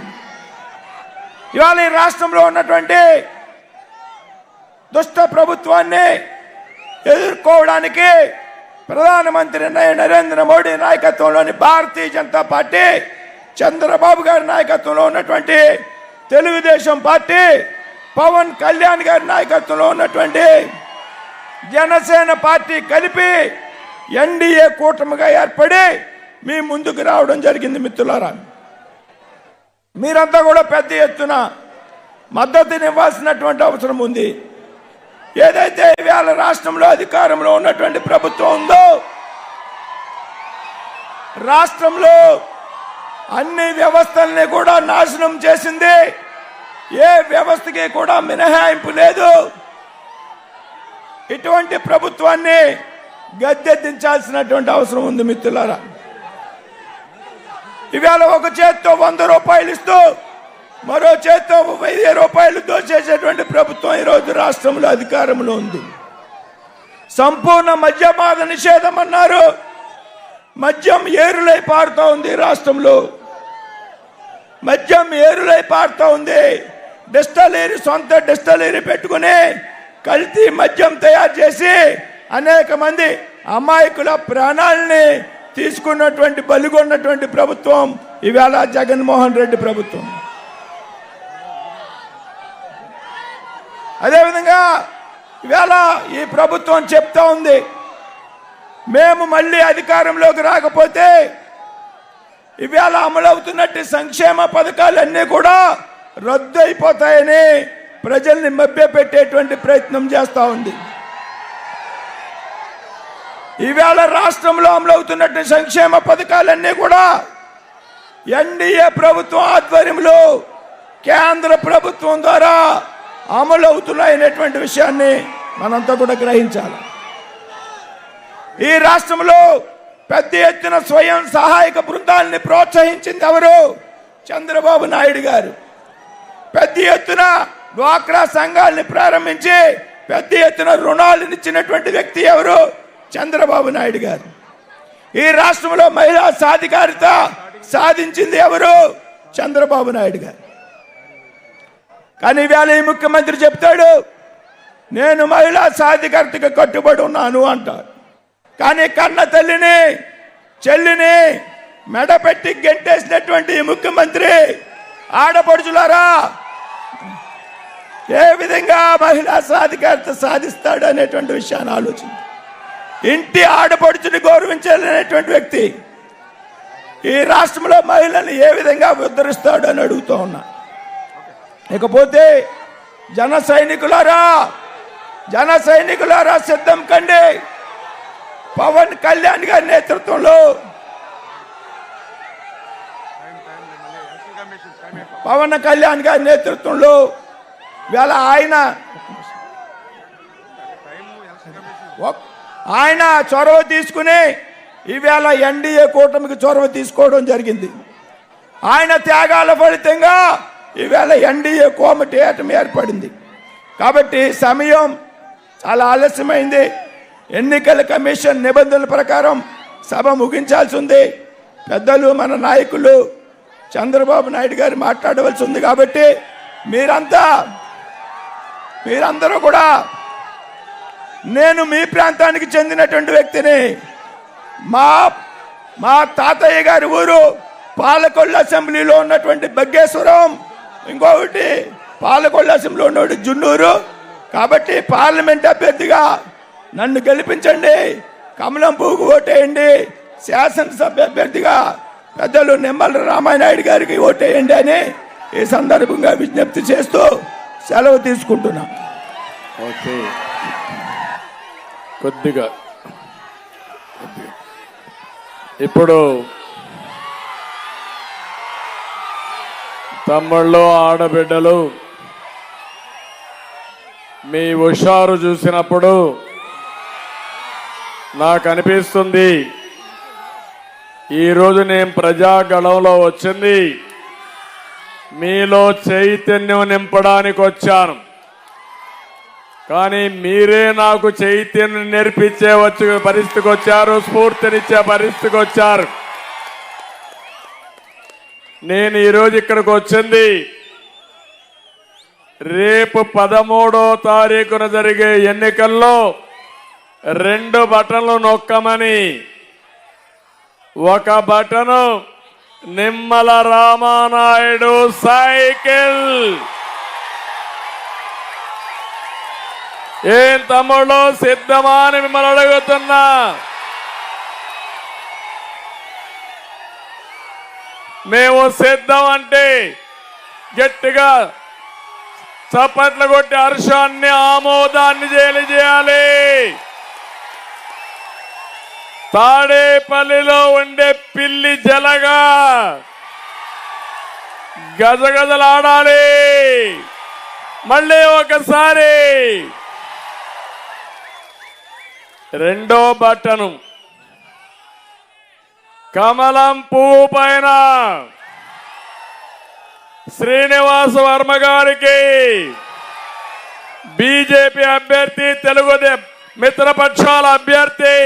ఇవాళ ఈ రాష్ట్రంలో ఉన్నటువంటి దుష్ట ప్రభుత్వాన్ని ఎదుర్కోవడానికి ప్రధానమంత్రి నరేంద్ర మోడీ నాయకత్వంలోని భారతీయ జనతా పార్టీ, చంద్రబాబు గారి నాయకత్వంలో ఉన్నటువంటి తెలుగుదేశం పార్టీ, పవన్ కళ్యాణ్ గారి నాయకత్వంలో ఉన్నటువంటి జనసేన పార్టీ కలిపి ఎన్డీఏ కూటమిగా ఏర్పడి మీ ముందుకు రావడం జరిగింది. మిత్రులారా, మీరంతా కూడా పెద్ద ఎత్తున మద్దతునివ్వాల్సినటువంటి అవసరం ఉంది. ఏదైతే ఇవాళ రాష్ట్రంలో అధికారంలో ఉన్నటువంటి ప్రభుత్వం ఉందో, రాష్ట్రంలో అన్ని వ్యవస్థల్ని కూడా నాశనం చేసింది. ఏ వ్యవస్థకి కూడా మినహాయింపు లేదు. ఇటువంటి ప్రభుత్వాన్ని గద్దెదించాల్సినటువంటి అవసరం ఉంది. మిత్రులారా, ఇవాళ ఒక చేత్తో 100 రూపాయలు ఇస్తూ మరో చేత్తో 1000 రూపాయలు దోచేసేటువంటి ప్రభుత్వం ఈరోజు రాష్ట్రంలో అధికారంలో ఉంది. సంపూర్ణ మద్యపాన నిషేధం అన్నారు. మద్యం ఏరులై పారుతూ ఉంది. రాష్ట్రంలో మద్యం ఏరులై పారుతూ ఉంది. డిస్టలరీ, సొంత డిస్టలరీ పెట్టుకుని కల్తీ మద్యం తయారు చేసి అనేక మంది అమాయకుల ప్రాణాలని తీసుకున్నటువంటి, బలిగొన్నటువంటి ప్రభుత్వం ఇవాళ జగన్మోహన్ రెడ్డి ప్రభుత్వం. అదేవిధంగా ఇవాళ ఈ ప్రభుత్వం చెప్తా ఉంది, మేము మళ్ళీ అధికారంలోకి రాకపోతే ఇవాళ అమలవుతున్నట్టు సంక్షేమ పథకాలన్నీ కూడా రద్దు అయిపోతాయని ప్రజల్ని మభ్యపెట్టేటువంటి ప్రయత్నం చేస్తూ ఉంది. ఈవేళ రాష్ట్రంలో అమలవుతున్నట్టు సంక్షేమ పథకాలన్నీ కూడా ఎన్డీఏ ప్రభుత్వం ఆధ్వర్యంలో కేంద్ర ప్రభుత్వం ద్వారా అమలవుతున్నాయనేటువంటి విషయాన్ని మనంతా కూడా గ్రహించాలి. ఈ రాష్ట్రంలో పెద్ద ఎత్తున స్వయం సహాయక బృందాలని ప్రోత్సహించింది ఎవరు? చంద్రబాబు నాయుడు గారు. పెద్ద ఎత్తున డ్వాక్రా సంఘాలని ప్రారంభించి పెద్ద ఎత్తున రుణాలను ఇచ్చినటువంటి వ్యక్తి ఎవరు? చంద్రబాబు నాయుడు గారు. ఈ రాష్ట్రంలో మహిళా సాధికారిత సాధించింది ఎవరు? చంద్రబాబు నాయుడు గారు. కానీ ఇవాళ ఈ ముఖ్యమంత్రి చెప్తాడు, నేను మహిళా సాధికారితకు కట్టుబడి ఉన్నాను అంటారు. కానీ కన్న తల్లిని, చెల్లిని మెడపెట్టి గెంటేసినటువంటి ఈ ముఖ్యమంత్రి ఆడపడుచులారా ఏ విధంగా మహిళా సాధికారిత సాధిస్తాడు అనేటువంటి విషయాన్ని ఆలోచించి ఇంటి ఆడపడుచుని గౌరవించాలనేటువంటి వ్యక్తి ఈ రాష్ట్రంలో మహిళల్ని ఏ విధంగా ఉద్ధరిస్తాడు అని అడుగుతూ ఉన్నా. ఇకపోతే జన సైనికులారా సిద్ధం కండి. పవన్ కళ్యాణ్ గారి నేతృత్వంలో వేళ ఆయన ఆయన చొరవ తీసుకుని ఈవేళ ఎన్డీఏ కూటమికి చొరవ తీసుకోవడం జరిగింది. ఆయన త్యాగాల ఫలితంగా ఈవేళ ఎన్డీఏ కూటమి ఏర్పడింది. కాబట్టి సమయం చాలా ఆలస్యమైంది. ఎన్నికల కమిషన్ నిబంధనల ప్రకారం సభ ముగించాల్సి ఉంది. పెద్దలు మన నాయకులు చంద్రబాబు నాయుడు గారు మాట్లాడవలసి ఉంది. కాబట్టి మీరందరూ కూడా, నేను మీ ప్రాంతానికి చెందినటువంటి వ్యక్తిని. మా తాతయ్య గారి ఊరు పాలకొల్లు అసెంబ్లీలో ఉన్నటువంటి బగ్గేశ్వరం, ఇంకొకటి పాలకొల్లు అసెంబ్లీలో ఉన్నటువంటి జున్నూరు. కాబట్టి పార్లమెంట్ అభ్యర్థిగా నన్ను గెలిపించండి, కమలం పువ్వుకు ఓటేయండి. శాసనసభ అభ్యర్థిగా పెద్దలు నిమ్మల రామానాయుడు గారికి ఓటేయండి అని ఈ సందర్భంగా విజ్ఞప్తి చేస్తూ సెలవు తీసుకుంటున్నా. ఓకే, కొద్దిగా ఇప్పుడు తమ్ముళ్ళు ఆడబిడ్డలు మీ హుషారు చూసినప్పుడు నాకు అనిపిస్తుంది, ఈరోజు నేను ప్రజాగళంలో వచ్చింది మీలో చైతన్యం నింపడానికి వచ్చాను. కానీ మీరే నాకు చైతన్యం నేర్పించే పరిస్థితికి వచ్చారు, స్ఫూర్తినిచ్చే పరిస్థితికి వచ్చారు. నేను ఈరోజు ఇక్కడికి వచ్చింది రేపు 13వ తారీఖున జరిగే ఎన్నికల్లో 2 బటన్లు నొక్కమని. ఒక బటను నిమ్మల రామానాయుడు సైకిల్. ఏం తమ్ముళ్ళు సిద్ధమా అని మిమ్మల్ని అడుగుతున్నా. మేము సిద్ధం అంటే గట్టిగా చప్పట్లు కొట్టి హర్షాన్ని ఆమోదాన్ని చేయాలి. తాడేపల్లిలో ఉండే పిల్లి జలగా గజగజలాడాలి. మళ్ళీ ఒకసారి రెండో బటను కమలం పువ్వు పైన శ్రీనివాస వర్మ గారికి బీజేపీ అభ్యర్థి, తెలుగుదేశం మిత్రపక్షాల అభ్యర్థి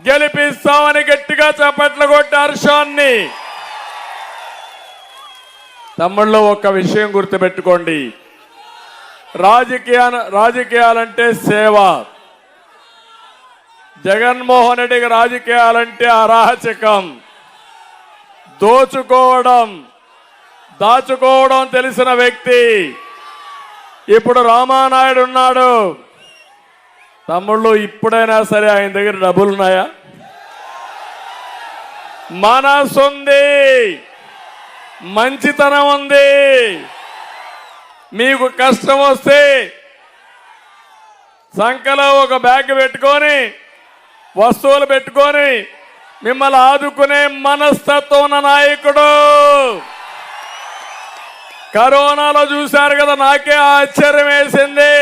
గెలిపిస్తామని గట్టిగా చప్పట్లు కొట్టి హర్షాన్ని. తమ్ముళ్ళు ఒక్క విషయం గుర్తుపెట్టుకోండి, రాజకీయాలంటే సేవ. జగన్మోహన్ రెడ్డికి రాజకీయాలంటే అరాచకం, దాచుకోవడం తెలిసిన వ్యక్తి. ఇప్పుడు రామానాయుడు ఉన్నాడు. తమ్ముళ్ళు ఇప్పుడైనా సరే ఆయన దగ్గర డబ్బులున్నాయా? మనసుంది, మంచితనం ఉంది. మీకు కష్టం వస్తే సంకలో ఒక బ్యాగ్ పెట్టుకొని, వస్తువులు పెట్టుకొని మిమ్మల్ని ఆదుకునే మనస్తత్వం ఉన్న నాయకుడు. కరోనాలో చూశారు కదా, నాకే ఆశ్చర్యం వేసింది.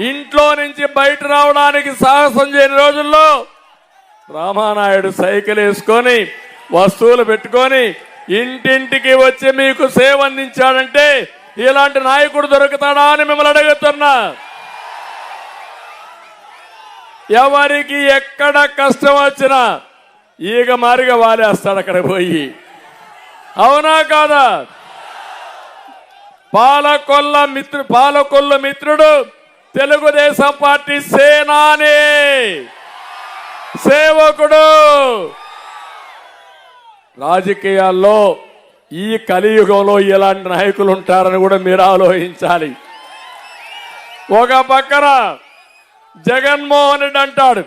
ఇంట్లో నుంచి బయట రావడానికి సాహసం చేయని రోజుల్లో రామానాయుడు సైకిల్ వేసుకొని, వస్తువులు పెట్టుకొని ఇంటింటికి వచ్చి మీకు సేవ అందించాడంటే ఇలాంటి నాయకుడు దొరుకుతాడా అని మిమ్మల్ని అడుగుతున్నా. ఎవరికి ఎక్కడ కష్టం వచ్చినా ఈగ మారిగా వాలేస్తాడు అక్కడ పోయి. అవునా కాదా? పాలకొల్లు మిత్రుడు తెలుగుదేశం పార్టీ సేనాని, సేవకుడు. రాజకీయాల్లో ఈ కలియుగంలో ఇలాంటి నాయకులు ఉంటారని కూడా మీరు ఆలోచించాలి. ఒక పక్కన జగన్మోహన్ రెడ్డి అంటాడు,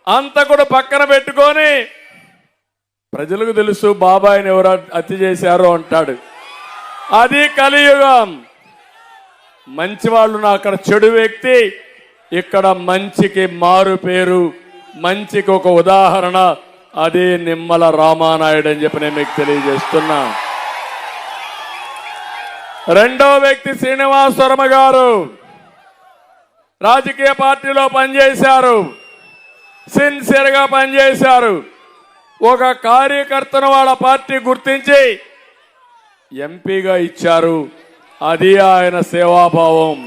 అంతకుడు పక్కన పెట్టుకొని ప్రజలకు తెలుసు బాబాయిని ఎవరు హత్య చేశారో అంటాడు. అది కలియుగం. మంచి వాళ్ళు అక్కడ చెడు వ్యక్తి, ఇక్కడ మంచికి మారు పేరు, మంచికి ఒక ఉదాహరణ. అదే నిమ్మల రామానాయుడు అని చెప్పి నేను మీకు తెలియజేస్తున్నా. రెండో వ్యక్తి శ్రీనివాస వర్మ గారు. రాజకీయ పార్టీలో పనిచేశారు, సిన్సియర్గా పనిచేశారు. ఒక కార్యకర్తను వాళ్ళ పార్టీ గుర్తించి ఎంపీగా ఇచ్చారు. అది ఆయన సేవాభావం.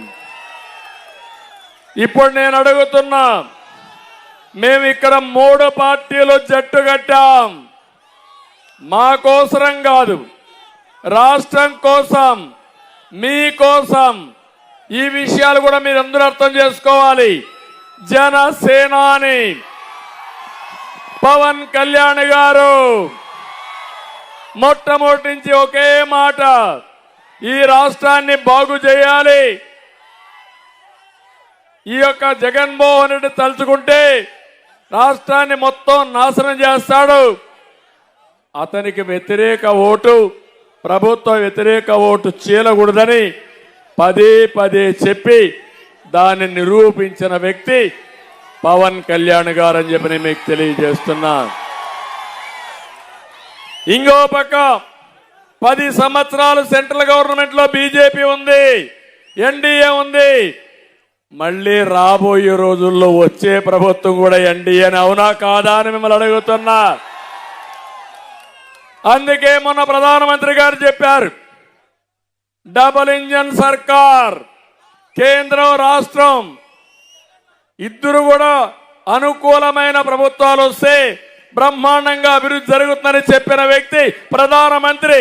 ఇప్పుడు నేను అడుగుతున్నా, మేము ఇక్కడ 3 పార్టీలు జట్టు కట్టాం. మా కోసరం కాదు, రాష్ట్రం కోసం, మీ కోసం. ఈ విషయాలు కూడా మీరు అందరూ అర్థం చేసుకోవాలి. జనసేనాని పవన్ కళ్యాణ్ గారు మొట్టమొదటి నుంచి ఒకే మాట, ఈ రాష్ట్రాన్ని బాగు చేయాలి. ఈ యొక్క జగన్మోహన్ రెడ్డి తలుచుకుంటే రాష్ట్రాన్ని మొత్తం నాశనం చేస్తాడు. అతనికి వ్యతిరేక ఓటు, ప్రభుత్వ వ్యతిరేక ఓటు చీలకూడదని పదే పదే చెప్పి దాన్ని నిరూపించిన వ్యక్తి పవన్ కళ్యాణ్ గారు అని చెప్పి మీకు తెలియజేస్తున్నా. ఇంకో పక్క 10 సంవత్సరాలు సెంట్రల్ గవర్నమెంట్ లో బీజేపీ ఉంది, ఎన్డీఏ ఉంది. మళ్ళీ రాబోయే రోజుల్లో వచ్చే ప్రభుత్వం కూడా ఎన్డీఏని అవునా కాదా అని మిమ్మల్ని అడుగుతున్నా. అందుకే మొన్న ప్రధానమంత్రి గారు చెప్పారు, డబుల్ ఇంజన్ సర్కార్, కేంద్రం రాష్ట్రం ఇద్దరు కూడా అనుకూలమైన ప్రభుత్వాలు వస్తే బ్రహ్మాండంగా అభివృద్ధి జరుగుతుందని చెప్పిన వ్యక్తి ప్రధానమంత్రి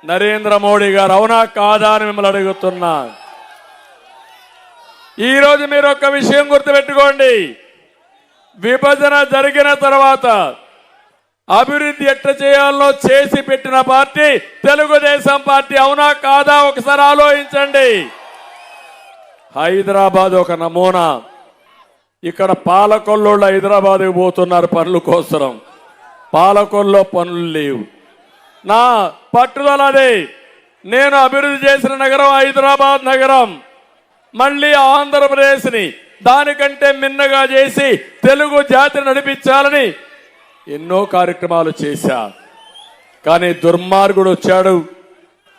నరేంద్ర మోడీ గారు. అవునా కాదా అని మిమ్మల్ని అడుగుతున్నా. ఈరోజు మీరు ఒక విషయం గుర్తుపెట్టుకోండి, విభజన జరిగిన తర్వాత అభివృద్ధి ఎట్లా చేయాలో చేసి పెట్టిన పార్టీ తెలుగుదేశం పార్టీ. అవునా కాదా ఒకసారి ఆలోచించండి. హైదరాబాద్ ఒక నమూనా. ఇక్కడ పాలకొల్లోళ్ళు హైదరాబాద్కి పోతున్నారు పనుల కోసం, పాలకొల్లో పనులు లేవు. నా పట్టుదల అదే. నేను అభివృద్ధి చేసిన నగరం హైదరాబాద్ నగరం. మళ్ళీ ఆంధ్రప్రదేశ్ని దానికంటే మిన్నగా చేసి తెలుగు జాతిని నడిపించాలని ఎన్నో కార్యక్రమాలు చేశా. కానీ దుర్మార్గుడు వచ్చాడు,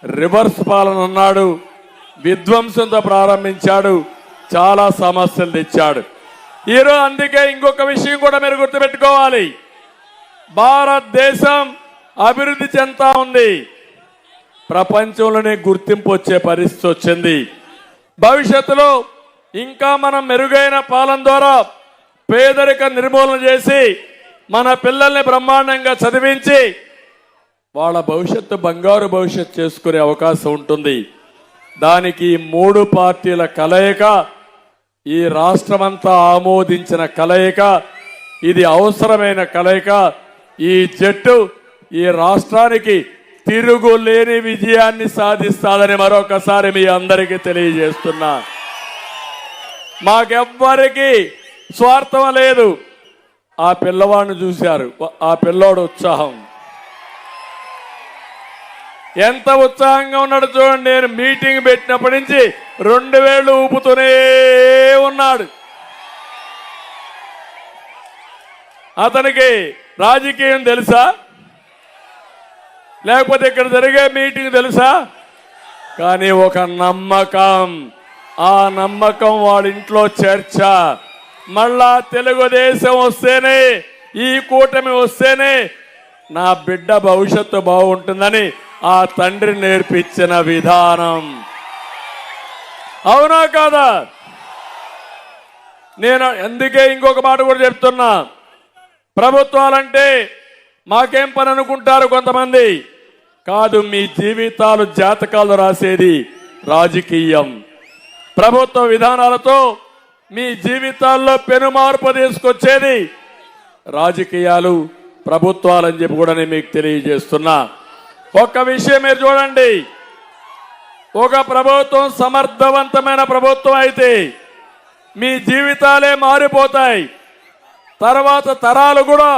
రివర్స్ పాలన అన్నాడు, విధ్వంసంతో ప్రారంభించాడు, చాలా సమస్యలు తెచ్చాడు. ఈరోజు అందుకే ఇంకొక విషయం కూడా మీరు గుర్తుపెట్టుకోవాలి, భారతదేశం అభివృద్ధి చెందుతా ఉంది, ప్రపంచంలోనే గుర్తింపు వచ్చే పరిస్థితి వచ్చింది. భవిష్యత్తులో ఇంకా మనం మెరుగైన పాలన ద్వారా పేదరిక నిర్మూలన చేసి మన పిల్లల్ని బ్రహ్మాండంగా చదివించి వాళ్ళ భవిష్యత్తు బంగారు భవిష్యత్తు చేసుకునే అవకాశం ఉంటుంది. దానికి 3 పార్టీల కలయిక, ఈ రాష్ట్రమంతా ఆమోదించిన కలయిక, ఇది అవసరమైన కలయిక. ఈ జట్టు ఈ రాష్ట్రానికి తిరుగులేని విజయాన్ని సాధిస్తాదని మరొకసారి మీ అందరికీ తెలియజేస్తున్నా. మాకెవ్వరికి స్వార్థం లేదు. ఆ పిల్లవాడిని చూశారు, ఆ పిల్లోడు ఉత్సాహం ఎంత ఉత్సాహంగా ఉన్నాడు చూడండి. నేను మీటింగ్ పెట్టినప్పటి నుంచి 2 వేళ్లు ఊపుతూనే ఉన్నాడు. అతనికి రాజకీయం తెలుసా, లేకపోతే ఇక్కడ జరిగే మీటింగ్ తెలుసా? కానీ ఒక నమ్మకం, ఆ నమ్మకం వాడి ఇంట్లో చర్చ. మళ్ళా తెలుగుదేశం వస్తేనే, ఈ కూటమి వస్తేనే నా బిడ్డ భవిష్యత్తు బాగుంటుందని ఆ తండ్రి నేర్పించిన విధానం. అవునా కాదా? నేను అందుకే ఇంకొక మాట కూడా చెప్తున్నా, ప్రభుత్వాలంటే మాకేం పని అనుకుంటారు కొంతమంది. కాదు, మీ జీవితాలు జాతకాలు రాసేది రాజకీయం. ప్రభుత్వ విధానాలతో మీ జీవితాల్లో పెనుమార్పు తీసుకొచ్చేది రాజకీయాలు, ప్రభుత్వాలని చెప్పి కూడా నేను మీకు తెలియజేస్తున్నా. ఒక్క విషయం మీరు చూడండి, ఒక ప్రభుత్వం సమర్థవంతమైన ప్రభుత్వం అయితే మీ జీవితాలే మారిపోతాయి. తర్వాత తరాలు కూడా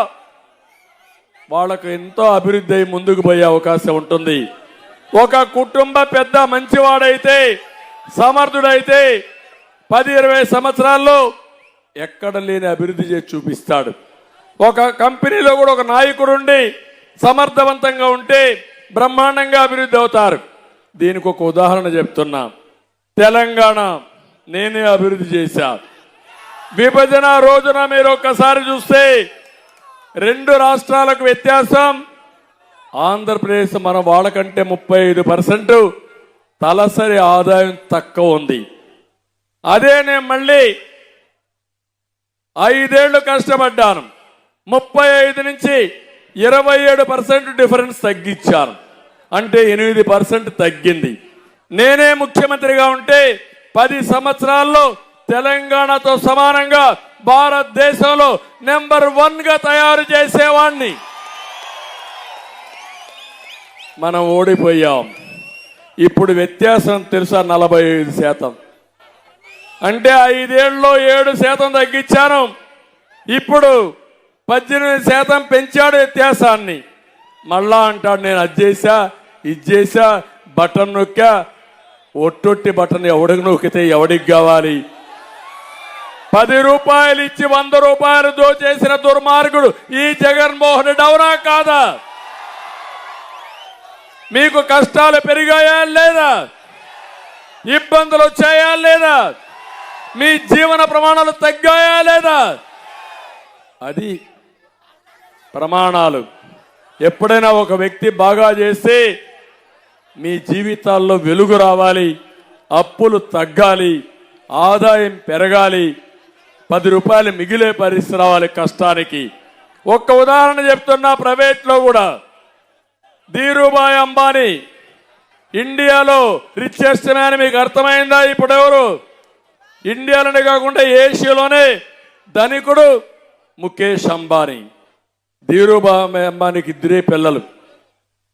వాళ్ళకు ఎంతో అభివృద్ధి అయి ముందుకు పోయే అవకాశం ఉంటుంది. ఒక కుటుంబ పెద్ద మంచివాడైతే, సమర్థుడైతే 10-20 సంవత్సరాల్లో ఎక్కడ లేని అభివృద్ధి చేసి చూపిస్తాడు. ఒక కంపెనీలో కూడా ఒక నాయకుడు ఉండి సమర్థవంతంగా ఉంటే బ్రహ్మాండంగా అభివృద్ధి అవుతారు. దీనికి ఒక ఉదాహరణ చెప్తున్నా. తెలంగాణ నేనే అభివృద్ధి చేశా. విభజన రోజున మీరు ఒక్కసారి చూస్తే 2 రాష్ట్రాలకు వ్యత్యాసం. ఆంధ్రప్రదేశ్ మన వాళ్ళకంటే 35% తలసరి ఆదాయం తక్కువ ఉంది. అదే నేను మళ్ళీ 5 ఏళ్లు కష్టపడ్డాను. 35 నుంచి 27% డిఫరెన్స్ తగ్గించాను. అంటే 8% తగ్గింది. నేనే ముఖ్యమంత్రిగా ఉంటే 10 సంవత్సరాల్లో తెలంగాణతో సమానంగా భారతదేశంలో నెంబర్ 1గా తయారు చేసేవాణ్ణి. మనం ఓడిపోయాం. ఇప్పుడు వ్యత్యాసం తెలుసా? 45%. అంటే 5 ఏళ్లలో 7% తగ్గించాను. ఇప్పుడు 18% పెంచాడు వ్యత్యాసాన్ని. మళ్ళా అంటాడు నేను అది చేశా ఇది చేశా, బటన్ నొక్కా. ఒట్టొట్టి బటన్ ఎవడికి నొక్కితే ఎవడికి కావాలి? 10 రూపాయలు ఇచ్చి 100 రూపాయలు దోచేసిన దుర్మార్గుడు ఈ జగన్మోహన్ రెడ్డి. అవునా కాదా? మీకు కష్టాలు పెరిగాయా లేదా? ఇబ్బందులు వచ్చాయా లేదా? మీ జీవన ప్రమాణాలు తగ్గాయా లేదా? అది ప్రమాణాలు. ఎప్పుడైనా ఒక వ్యక్తి బాగా చేస్తే మీ జీవితాల్లో వెలుగు రావాలి, అప్పులు తగ్గాలి, ఆదాయం పెరగాలి, 10 రూపాయలు మిగిలే పరిస్థితి రావాలి కష్టానికి. ఒక్క ఉదాహరణ చెప్తున్నా. ప్రైవేట్లో కూడా ధీరుభాయ్ అంబానీ ఇండియాలో రిచెస్ట్ మ్యాన్. మీకు అర్థమైందా? ఇప్పుడు ఎవరు? ఇండియాలోనే కాకుండా ఏషియాలోనే ధనికుడు ముఖేష్ అంబానీ. ధీరుభాయ్ అంబానీకి 2 పిల్లలు.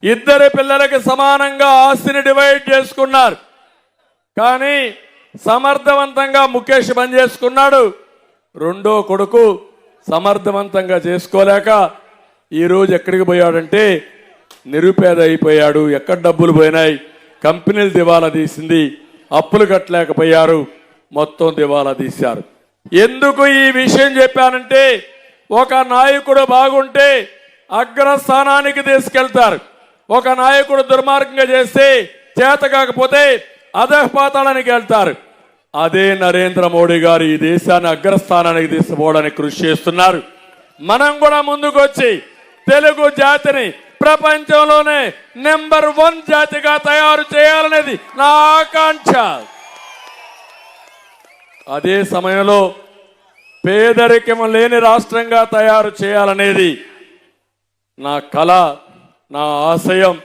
2 పిల్లలకి సమానంగా ఆస్తిని డివైడ్ చేసుకున్నారు. కానీ సమర్థవంతంగా ముఖేష్ పని చేసుకున్నాడు. 2వ కొడుకు సమర్థవంతంగా చేసుకోలేక ఈరోజు ఎక్కడికి పోయాడంటే నిరుపేద అయిపోయాడు. ఎక్కడ డబ్బులు పోయినాయి? కంపెనీలు దివాలా తీసింది, అప్పులు కట్టలేకపోయారు, మొత్తం దివాలా తీశారు. ఎందుకు ఈ విషయం చెప్పానంటే, ఒక నాయకుడు బాగుంటే అగ్రస్థానానికి తీసుకెళ్తారు. ఒక నాయకుడు దుర్మార్గంగా చేస్తే, చేత కాకపోతే అధఃపాతాళానికి వెళ్తారు. అదే నరేంద్ర మోడీ గారు ఈ దేశాన్ని అగ్రస్థానానికి తీసుకుపోవడానికి కృషి చేస్తున్నారు. మనం కూడా ముందుకు వచ్చి తెలుగు జాతిని ప్రపంచంలోనే నెంబర్ 1 జాతిగా తయారు చేయాలనేది నా ఆకాంక్ష. అదే సమయంలో పేదరికం లేని రాష్ట్రంగా తయారు చేయాలనేది నా కళ, నా ఆశయం.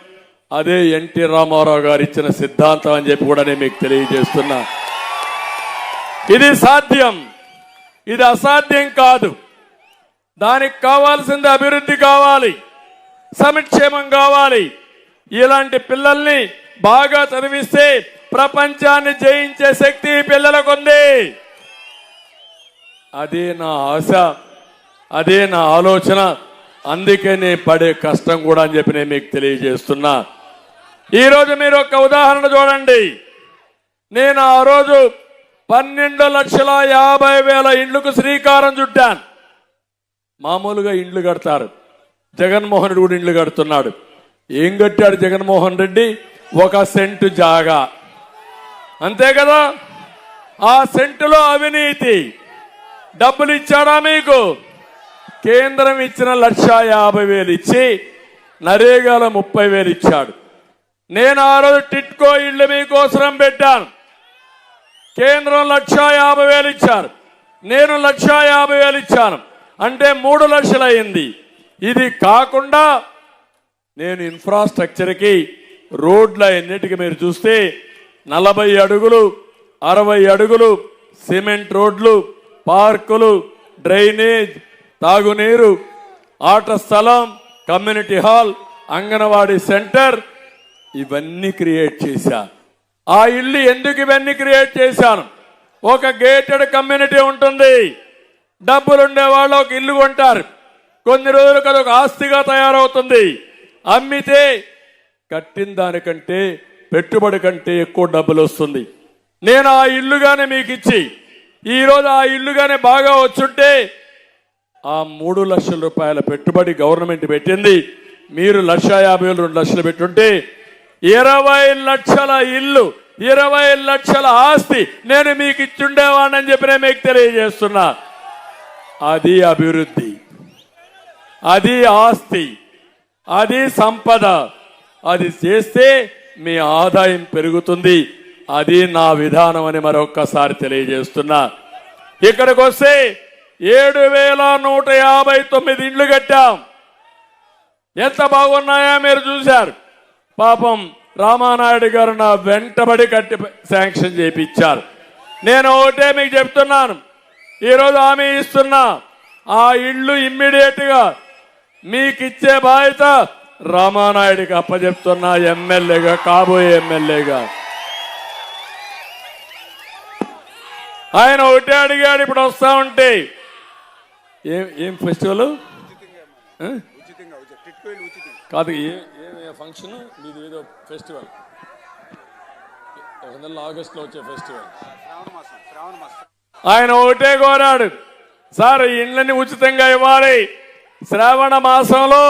అదే ఎన్టీ రామారావు గారు ఇచ్చిన సిద్ధాంతం అని చెప్పి కూడా నేను మీకు తెలియజేస్తున్నా. ఇది సాధ్యం, ఇది అసాధ్యం కాదు. దానికి కావాల్సింది అభివృద్ధి కావాలి, సంక్షేమం కావాలి. ఇలాంటి పిల్లల్ని బాగా చదివిస్తే ప్రపంచాన్ని జయించే శక్తి పిల్లలకు ఉంది. అదే నా ఆశ, అదే నా ఆలోచన. అందుకే నేను పడే కష్టం కూడా అని చెప్పి నేను మీకు తెలియజేస్తున్నా. ఈరోజు మీరు ఒక ఉదాహరణ చూడండి. నేను ఆ రోజు 12,50,000 ఇండ్లకు శ్రీకారం చుట్టాను. మామూలుగా ఇండ్లు కడతారు, జగన్మోహన్ రెడ్డి కూడా ఇండ్లు కడుతున్నాడు. ఏం కట్టాడు జగన్మోహన్ రెడ్డి? 1 సెంటు జాగా, అంతే కదా. ఆ సెంటులో అవినీతి. డబ్బులు ఇచ్చాడా మీకు? కేంద్రం ఇచ్చిన 1,50,000 ఇచ్చి నరేగాలో 30,000 ఇచ్చాడు. నేను ఆ రోజు టిట్కో ఇళ్లు మీకోసం పెట్టాను. కేంద్రం 1,50,000 ఇచ్చారు, నేను 1,50,000 ఇచ్చాను. అంటే 3 లక్షలు అయింది. ఇది కాకుండా నేను ఇన్ఫ్రాస్ట్రక్చర్కి రోడ్ల ఎన్నిటికి మీరు చూస్తే 40 అడుగులు 60 అడుగులు సిమెంట్ రోడ్లు, పార్కులు, డ్రైనేజ్, తాగునీరు, ఆట స్థలం, కమ్యూనిటీ హాల్, అంగన్వాడీ సెంటర్ ఇవన్నీ క్రియేట్ చేశా. ఆ ఇల్లు ఎందుకు ఇవన్నీ క్రియేట్ చేశాను? ఒక గేటెడ్ కమ్యూనిటీ ఉంటుంది. డబ్బులుండే వాళ్ళు ఒక ఇల్లు కొంటారు, కొన్ని రోజులకు అదొక ఆస్తిగా తయారవుతుంది. అమ్మితే కట్టిన దానికంటే పెట్టుబడి కంటే ఎక్కువ డబ్బులు వస్తుంది. నేను ఆ ఇల్లుగానే మీకు ఇచ్చి ఈరోజు ఆ ఇల్లుగానే బాగా వచ్చుంటే ఆ 3 లక్షల రూపాయల పెట్టుబడి గవర్నమెంట్ పెట్టింది. మీరు 1,50,000 2 లక్షలు పెట్టుంటే 20 లక్షల ఇల్లు 20 లక్షల ఆస్తి నేను మీకు ఇచ్చుండేవాడిని చెప్పి నేను మీకు తెలియజేస్తున్నా. అది అభివృద్ధి, అది ఆస్తి, అది సంపద. అది చేస్తే మీ ఆదాయం పెరుగుతుంది. అది నా విధానం అని మరొక్కసారి తెలియజేస్తున్నా. ఇక్కడికి వస్తే 7,159 ఇండ్లు కట్టాం. ఎంత బాగున్నాయో మీరు చూశారు. పాపం రామానాయుడు గారు నా వెంటబడి కట్టి శాంక్షన్ చేయించారు. నేను ఒకటే మీకు చెప్తున్నాను, ఈరోజు హామీ ఇస్తున్నా, ఆ ఇళ్ళు ఇమ్మీడియట్ గా మీకు ఇచ్చే బాధ్యత రామానాయుడికి అప్పచెప్తున్నా. ఎమ్మెల్యేగా, కాబోయే ఎమ్మెల్యేగా. ఆయన ఒకటే అడిగాడు, ఇప్పుడు వస్తా ఉంటే ఏం ఫెస్టివల్ కాదు, ఏ ఫంక్షన్ మీది, ఏదో ఫెస్టివల్, ఆగస్టులో వచ్చే ఫెస్టివల్. ఆయన ఒకటే కోరాడు, సార్ ఈ ఇండ్లని ఉచితంగా ఇవ్వాలి, శ్రావణ మాసంలో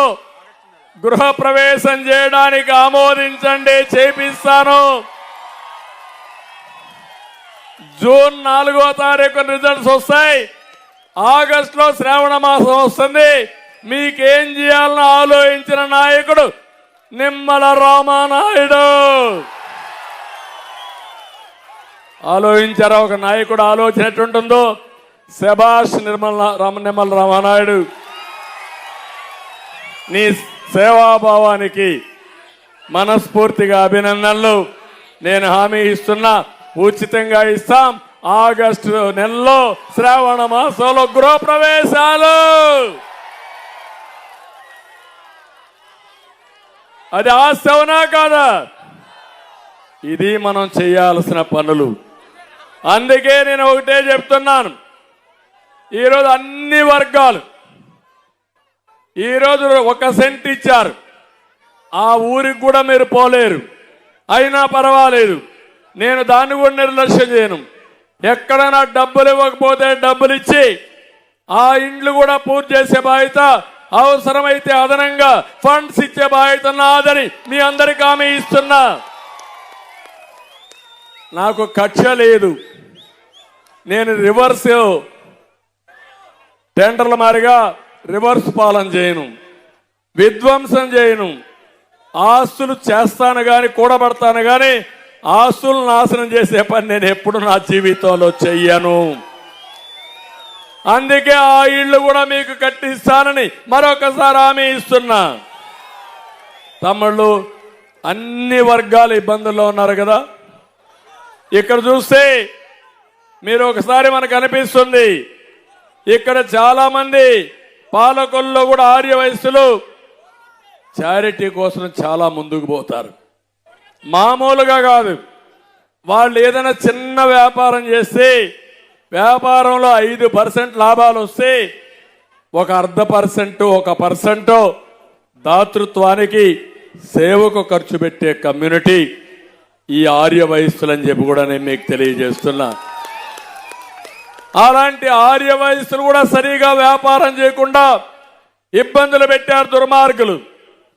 గృహ ప్రవేశం చేయడానికి ఆమోదించండి, చేపిస్తాను. జూన్ 4వ తారీఖు రిజల్ట్స్ వస్తాయి, ఆగస్టులో శ్రావణ మాసం వస్తుంది. మీకేం చేయాలని ఆలోచించిన నాయకుడు నిమ్మల రామానాయుడు. ఆలోచించారా? ఒక నాయకుడు ఆలోచన ఎట్టుంటుందో. శభాష్ నిమ్మల రామానాయుడు, నీ సేవాభావానికి మనస్ఫూర్తిగా అభినందనలు. నేను హామీ ఇస్తున్నా, ఉచితంగా ఇస్తాం. ఆగస్టు నెలలో శ్రావణ మాసంలో గృహ ప్రవేశాలు. అది ఆశ అవునా కాదా? ఇది మనం చేయాల్సిన పనులు. అందుకే నేను ఒకటే చెప్తున్నాను, ఈరోజు అన్ని వర్గాలు ఈరోజు 1 సెంట్ ఇచ్చారు. ఆ ఊరికి కూడా మీరు పోలేరు, అయినా పర్వాలేదు, నేను దాన్ని కూడా నిర్లక్ష్యం చేయను. ఎక్కడైనా డబ్బులు ఇవ్వకపోతే డబ్బులు ఇచ్చి ఆ ఇండ్లు కూడా పూర్తి చేసే బాధ్యత, అవసరమైతే అదనంగా ఫండ్స్ ఇచ్చే బాధ్యత నాదని మీ అందరికీ హామీ ఇస్తున్నా. నాకు కక్ష లేదు. నేను రివర్స్ టెండర్ల మారిగా రివర్స్ పాలన చేయను, విధ్వంసం చేయను. ఆస్తులు చేస్తాను కానీ, కూడబడతాను కానీ ఆస్తులు నాశనం చేసే పని నేను ఎప్పుడు నా జీవితంలో చెయ్యను. అందుకే ఆ ఇళ్ళు కూడా మీకు కట్టిస్తానని మరొకసారి హామీ ఇస్తున్నా. తమ్ముళ్ళు, అన్ని వర్గాల ఇబ్బందుల్లో ఉన్నారు కదా. ఇక్కడ చూస్తే మీరు ఒకసారి మనకు అనిపిస్తుంది, ఇక్కడ చాలా మంది పాలకుల్లో కూడా ఆర్య వయస్సులు చారిటీ కోసం చాలా ముందుకు పోతారు. మామూలుగా కాదు, వాళ్ళు ఏదైనా చిన్న వ్యాపారం చేస్తే వ్యాపారంలో 5% లాభాలు వస్తే ఒక 0.5%, 1% దాతృత్వానికి, సేవకు ఖర్చు పెట్టే కమ్యూనిటీ ఈ ఆర్య వయస్సులని చెప్పి కూడా నేను మీకు తెలియజేస్తున్నా. అలాంటి ఆర్య వయస్సులు కూడా సరిగా వ్యాపారం చేయకుండా ఇబ్బందులు పెట్టారు దుర్మార్గులు.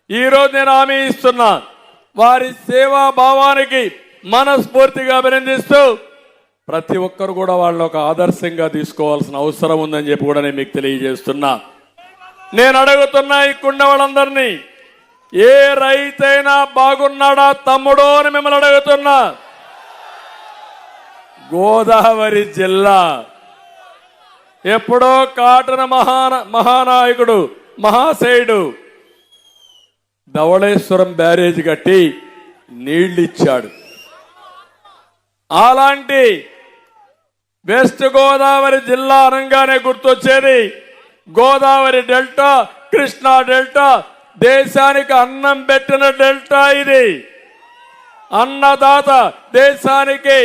ఈరోజు నేను హామీ ఇస్తున్నా, వారి సేవా భావానికి మనస్ఫూర్తిగా అభినందిస్తూ ప్రతి ఒక్కరు కూడా వాళ్ళని ఒక ఆదర్శంగా తీసుకోవాల్సిన అవసరం ఉందని చెప్పి కూడా నేను మీకు తెలియజేస్తున్నా. నేను అడుగుతున్నా ఇక్కడున్న వాళ్ళందరినీ, ఏ రైతైనా బాగున్నాడా తమ్ముడో అని మిమ్మల్ని అడుగుతున్నా. గోదావరి జిల్లా ఎప్పుడో కాటన మహానాయకుడు, మహాశయుడు ధవళేశ్వరం బ్యారేజ్ కట్టి నీళ్ళిచ్చాడు. అలాంటి వెస్ట్ గోదావరి జిల్లా అనగానే గుర్తొచ్చేది గోదావరి డెల్టా, కృష్ణా డెల్టా. దేశానికి అన్నం పెట్టిన డెల్టా ఇది. అన్నదాత, దేశానికి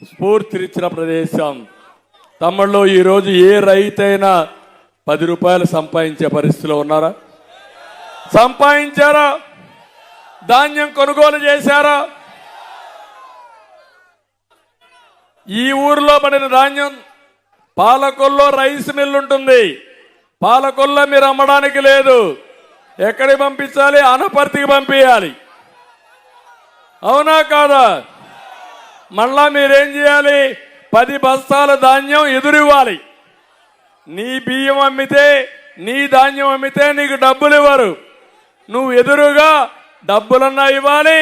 స్ఫూర్తినిచ్చిన ప్రదేశం. తమ్ముళ్ళు, ఈరోజు ఏ రైతైనా 10 రూపాయలు సంపాదించే పరిస్థితిలో ఉన్నారా? సంపాదించారా? ధాన్యం కొనుగోలు చేశారా? ఈ ఊర్లో పడిన ధాన్యం పాలకొల్లో రైస్ మిల్ ఉంటుంది. పాలకొల్లో మీరు అమ్మడానికి లేదు. ఎక్కడికి పంపించాలి? అనపర్తికి పంపించాలి. అవునా కాదా? మళ్ళా మీరేం చేయాలి? 10 బస్తాల ధాన్యం ఎదురివ్వాలి. నీ బియ్యం అమ్మితే, నీ ధాన్యం అమ్మితే నీకు డబ్బులు ఇవ్వరు. నువ్వు ఎదురుగా డబ్బులన్నా ఇవ్వాలి,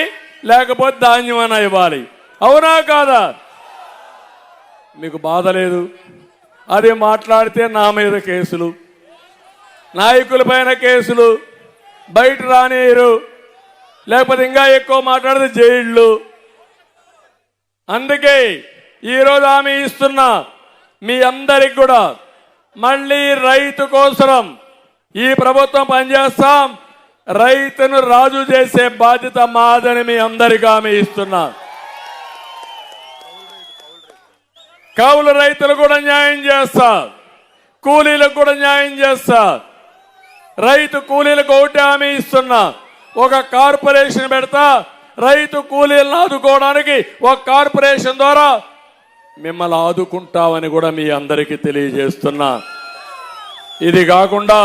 లేకపోతే ధాన్యం అన్నా ఇవ్వాలి. అవునా కాదా? మీకు బాధ లేదు. అది మాట్లాడితే నా మీద కేసులు, నాయకులపైన కేసులు, బయట రానియరు, లేకపోతే ఇంకా ఎక్కువ మాట్లాడితే జైళ్ళు. అందుకే ఈరోజు హామీ ఇస్తున్నా మీ అందరికి కూడా, మళ్ళీ రైతు కోసం ఈ ప్రభుత్వం పనిచేస్తాం. రైతును రాజు చేసే బాధ్యత మాదని మీ అందరికీ హామీ ఇస్తున్నా. కౌలు రైతులు కూడా న్యాయం చేస్తా, కూలీలకు కూడా న్యాయం చేస్తా. రైతు కూలీలకు ఒకటి హామీ ఇస్తున్నా, ఒక కార్పొరేషన్ పెడతా. రైతు కూలీలను ఆదుకోవడానికి ఒక కార్పొరేషన్ ద్వారా మిమ్మల్ని ఆదుకుంటామని కూడా మీ అందరికీ తెలియజేస్తున్నా. ఇది కాకుండా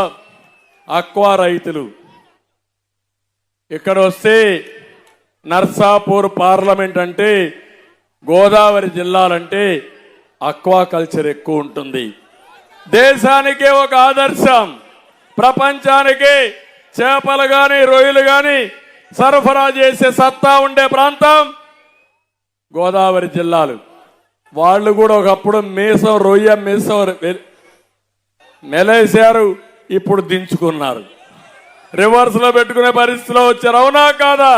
అక్వా రైతులు ఇక్కడ వస్తే, నర్సాపూర్ పార్లమెంట్ అంటే, గోదావరి జిల్లాలంటే అక్వా కల్చర్ ఎక్కువ ఉంటుంది. దేశానికే ఒక ఆదర్శం. ప్రపంచానికి చేపలు గాని, రొయ్యలు గాని సరఫరా చేసే సత్తా ఉండే ప్రాంతం గోదావరి జిల్లాలు. వాళ్ళు కూడా ఒకప్పుడు మీసం, రొయ్య మీసం మెలేశారు, ఇప్పుడు దించుకున్నారు. రివర్స్ లో పెట్టుకునే పరిస్థితిలో వచ్చారు. అవునా కాదా?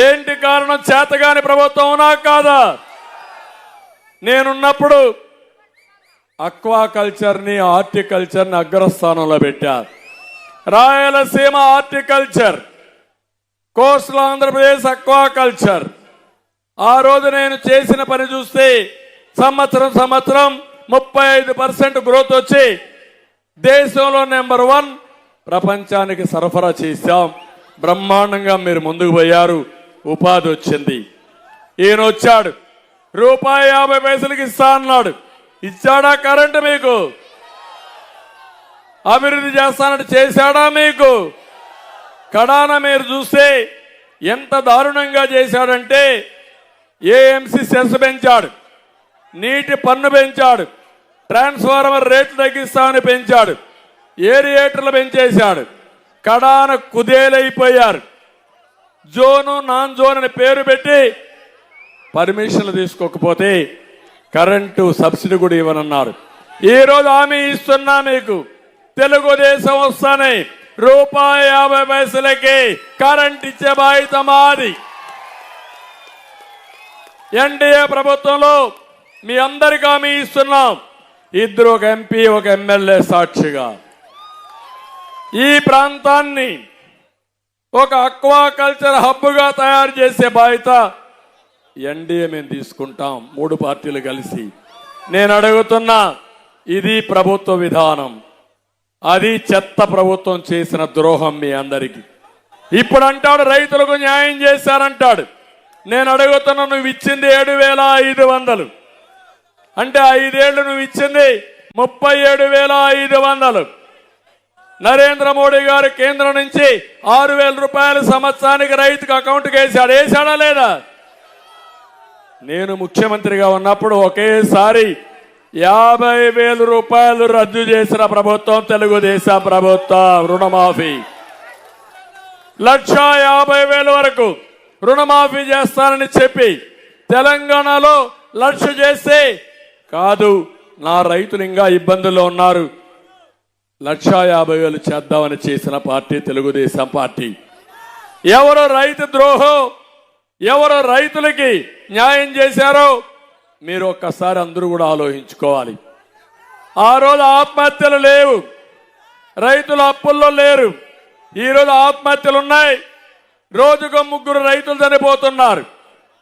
ఏంటి కారణం? చేతగాని ప్రభుత్వం. అవునా కాదా? నేనున్నప్పుడు అక్వా కల్చర్ని, హార్టికల్చర్ని అగ్రస్థానంలో పెట్టారు. Rayalaseema horticulture, coastal Andhra Pradesh aqua culture. ఆ రోజు నేను చేసిన పని చూస్తే సంవత్సరం 35% గ్రోత్ వచ్చి దేశంలో నెంబర్ 1 ప్రపంచానికి సరఫరా చేశాం. బ్రహ్మాండంగా మీరు ముందుకు పోయారు. ఉపాధి వచ్చింది. ఈయన వచ్చాడు, ₹50 ఇస్తా అన్నాడు. ఇచ్చాడా? కరెంటు మీకు అభివృద్ధి చేస్తానంటే చేశాడా? మీకు కడాన మీరు చూస్తే ఎంత దారుణంగా చేశాడంటే, ఏఎంసీ సెస్ పెంచాడు, నీటి పన్ను పెంచాడు, ట్రాన్స్ఫార్మర్ రేట్లు తగ్గిస్తామని పెంచాడు, ఏరియేటర్లు పెంచేశాడు. కడాన కుదేలైపోయారు. జోను, నాన్ జోన్ అని పేరు పెట్టి పర్మిషన్లు తీసుకోకపోతే కరెంటు సబ్సిడీ కూడా ఇవ్వనన్నారు. ఈ రోజు హామీ ఇస్తున్నా మీకు, తెలుగుదేశం వస్తానే ₹50 కరెంట్ ఇచ్చే బాధ్యత మాది. ఎన్డీఏ ప్రభుత్వంలో మీ అందరికీ హామీ ఇస్తున్నాం. 2 ఒక ఎంపీ, ఒక ఎమ్మెల్యే సాక్షిగా ఈ ప్రాంతాన్ని ఒక అక్వా కల్చర్ హబ్గా తయారు చేసే బాధ్యత ఎన్డీఏ మేము తీసుకుంటాం, 3 పార్టీలు కలిసి. నేను అడుగుతున్నా, ఇది ప్రభుత్వ విధానం. అది చెత్త ప్రభుత్వం చేసిన ద్రోహం మీ అందరికీ. ఇప్పుడు అంటాడు రైతులకు న్యాయం చేశారంటాడు. నేను అడుగుతున్నా, నువ్వు ఇచ్చింది 7,500 అంటే 5 ఏళ్లు నువ్వు ఇచ్చింది 37,500. నరేంద్ర మోడీ గారు కేంద్రం నుంచి ₹6,000 సంవత్సరానికి రైతుకు అకౌంట్కి వేశాడు. వేశాడా లేదా? నేను ముఖ్యమంత్రిగా ఉన్నప్పుడు ఒకేసారి ₹50,000 రద్దు చేసిన ప్రభుత్వం తెలుగుదేశం ప్రభుత్వం. రుణమాఫీ 1,50,000 వరకు రుణమాఫీ చేస్తానని చెప్పి తెలంగాణలో 1,00,000 చేస్తే, కాదు నా రైతులు ఇంకా ఇబ్బందుల్లో ఉన్నారు, 1,50,000 చేద్దామని చేసిన పార్టీ తెలుగుదేశం పార్టీ. ఎవరు రైతు ద్రోహం, ఎవరు రైతులకి న్యాయం చేశారో మీరు ఒక్కసారి అందరూ కూడా ఆలోచించుకోవాలి. ఆ రోజు ఆత్మహత్యలు లేవు, రైతులు అప్పుల్లో లేరు. ఈరోజు ఆత్మహత్యలు ఉన్నాయి. రోజుకు 3 రైతులు చనిపోతున్నారు.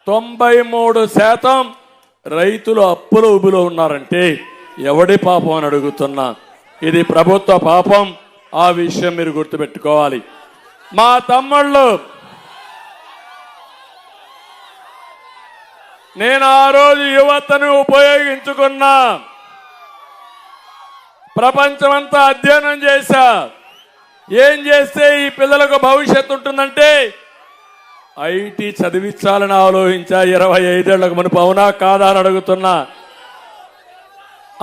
93% రైతులు అప్పుల ఊబిలో ఉన్నారంటే ఎవడి పాపం అని అడుగుతున్నా. ఇది ప్రభుత్వ పాపం. ఆ విషయం మీరు గుర్తుపెట్టుకోవాలి. మా తమ్ముళ్ళు, నేను ఆ రోజు యువతను ఉపయోగించుకున్నా. ప్రపంచమంతా అధ్యయనం చేశా. ఏం చేస్తే ఈ పిల్లలకు భవిష్యత్తు ఉంటుందంటే ఐటీ చదివించాలని ఆలోచించా 25 ఏళ్లకు మునుపు, అవునా కాదా అని అడుగుతున్నా.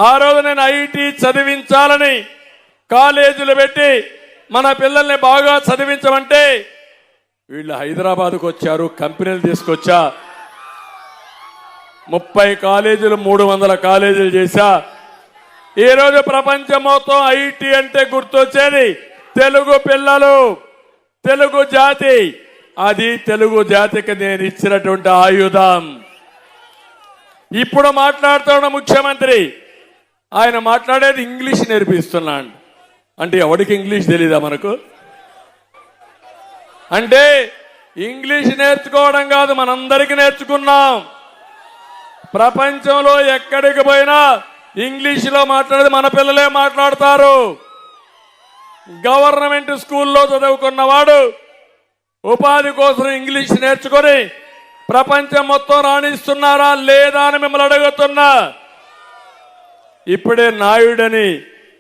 ఆ రోజు నేను ఐటీ చదివించాలని కాలేజీలు పెట్టి మన పిల్లల్ని బాగా చదివించమంటే వీళ్ళు హైదరాబాద్కు వచ్చారు, కంపెనీలు తీసుకొచ్చా, 30 కాలేజీలు 300 కాలేజీలు చేశా. ఈరోజు ప్రపంచం మొత్తం ఐటీ అంటే గుర్తొచ్చేది తెలుగు పిల్లలు, తెలుగు జాతి. అది తెలుగు జాతికి నేను ఇచ్చినటువంటి ఆయుధం. ఇప్పుడు మాట్లాడుతున్న ముఖ్యమంత్రి ఆయన మాట్లాడేది ఇంగ్లీష్ నేర్పిస్తున్నాడు. అంటే ఎవరికి ఇంగ్లీష్ తెలీదా మనకు? అంటే ఇంగ్లీష్ నేర్చుకోవడం కాదు, మనందరికీ నేర్చుకున్నాం. ప్రపంచంలో ఎక్కడికి పోయినా ఇంగ్లీష్లో మాట్లాడేది మన పిల్లలే మాట్లాడతారు. గవర్నమెంట్ స్కూల్లో చదువుకున్నవాడు ఉపాధి కోసం ఇంగ్లీష్ నేర్చుకొని ప్రపంచం మొత్తం రాణిస్తున్నారా లేదా అని మిమ్మల్ని అడుగుతున్నా. ఇప్పుడే నాయుడని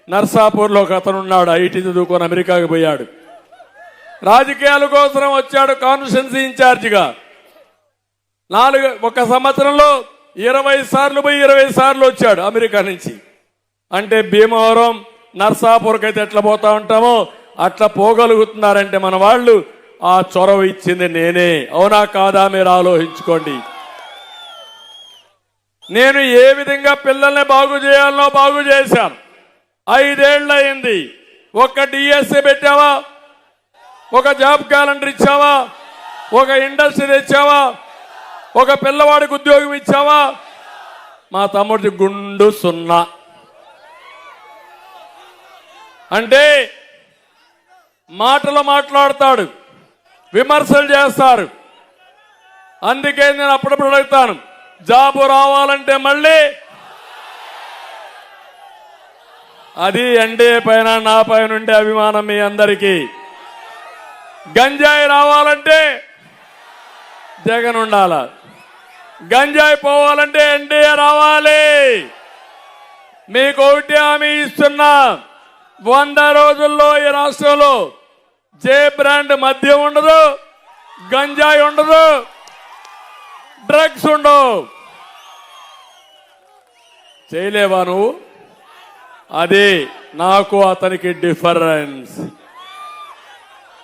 నర్సాపూర్లో ఒక అతను ఉన్నాడు, ఐటీ చదువుకొని అమెరికాకి పోయాడు. రాజకీయాల కోసం వచ్చాడు కాన్స్టిట్యున్సీ ఇన్ఛార్జిగా. ఒక సంవత్సరంలో 20 సార్లు పోయి 20 సార్లు వచ్చాడు అమెరికా నుంచి. అంటే భీమవరం నర్సాపూర్కి అయితే ఎట్లా పోతా ఉంటామో అట్లా పోగలుగుతున్నారంటే మన వాళ్ళు. ఆ చొరవ ఇచ్చింది నేనే, అవునా కాదా మీరు ఆలోచించుకోండి. నేను ఏ విధంగా పిల్లల్ని బాగు చేయాలనో బాగు చేశాను. 5 ఏళ్ళు అయింది. ఒక డిఎస్ఏ పెట్టావా, ఒక జాబ్ క్యాలెండర్ ఇచ్చావా, ఒక ఇండస్ట్రీ తెచ్చావా, ఒక పిల్లవాడికి ఉద్యోగం ఇచ్చావా? మా తమ్ముడికి గుండు 0. అంటే మాటలు మాట్లాడతాడు, విమర్శలు చేస్తారు. అందుకే నేను అప్పుడప్పుడు అడుగుతాను, జాబు రావాలంటే మళ్ళీ అది ఎన్డీఏ పైన నా పైన ఉండే అభిమానం మీ అందరికీ. గంజాయి రావాలంటే జగన్ ఉండాల, గంజాయి పోవాలంటే ఎన్డీఏ రావాలి. మీకు ఒకటి హామీ ఇస్తున్నా, 100 రోజుల్లో ఈ రాష్ట్రంలో జే బ్రాండ్ మద్యం ఉండదు, గంజాయి ఉండదు, డ్రగ్స్ ఉండవు. చేయలేవా నువ్వు? అది నాకు అతనికి డిఫరెన్స్.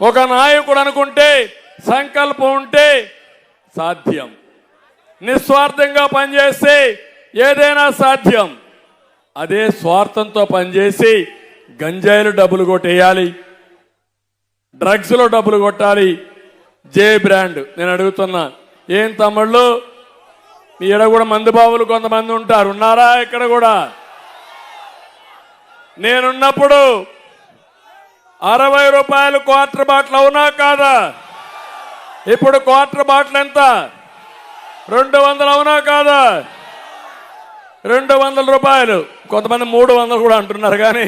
ఒక నాయకుడు అనుకుంటే, సంకల్పం ఉంటే సాధ్యం. నిస్వార్థంగా పనిచేస్తే ఏదైనా సాధ్యం. అదే స్వార్థంతో పనిచేసి గంజాయిలు డబ్బులు కొట్టేయాలి, డ్రగ్స్లో డబ్బులు కొట్టాలి. జే బ్రాండ్ నేను అడుగుతున్నా, ఏం తమ్ముళ్ళు మీ ఎడ కూడా మందుబాబులు కొంతమంది ఉంటారు, ఉన్నారా? ఇక్కడ కూడా నేనున్నప్పుడు 60 రూపాయలు క్వార్టర్ బాటిల్, అవునా కాదా? ఇప్పుడు క్వార్టర్ బాటిల్ ఎంత? 200, అవునా కాదా? 200 రూపాయలు. కొంతమంది 300 కూడా అంటున్నారు, కానీ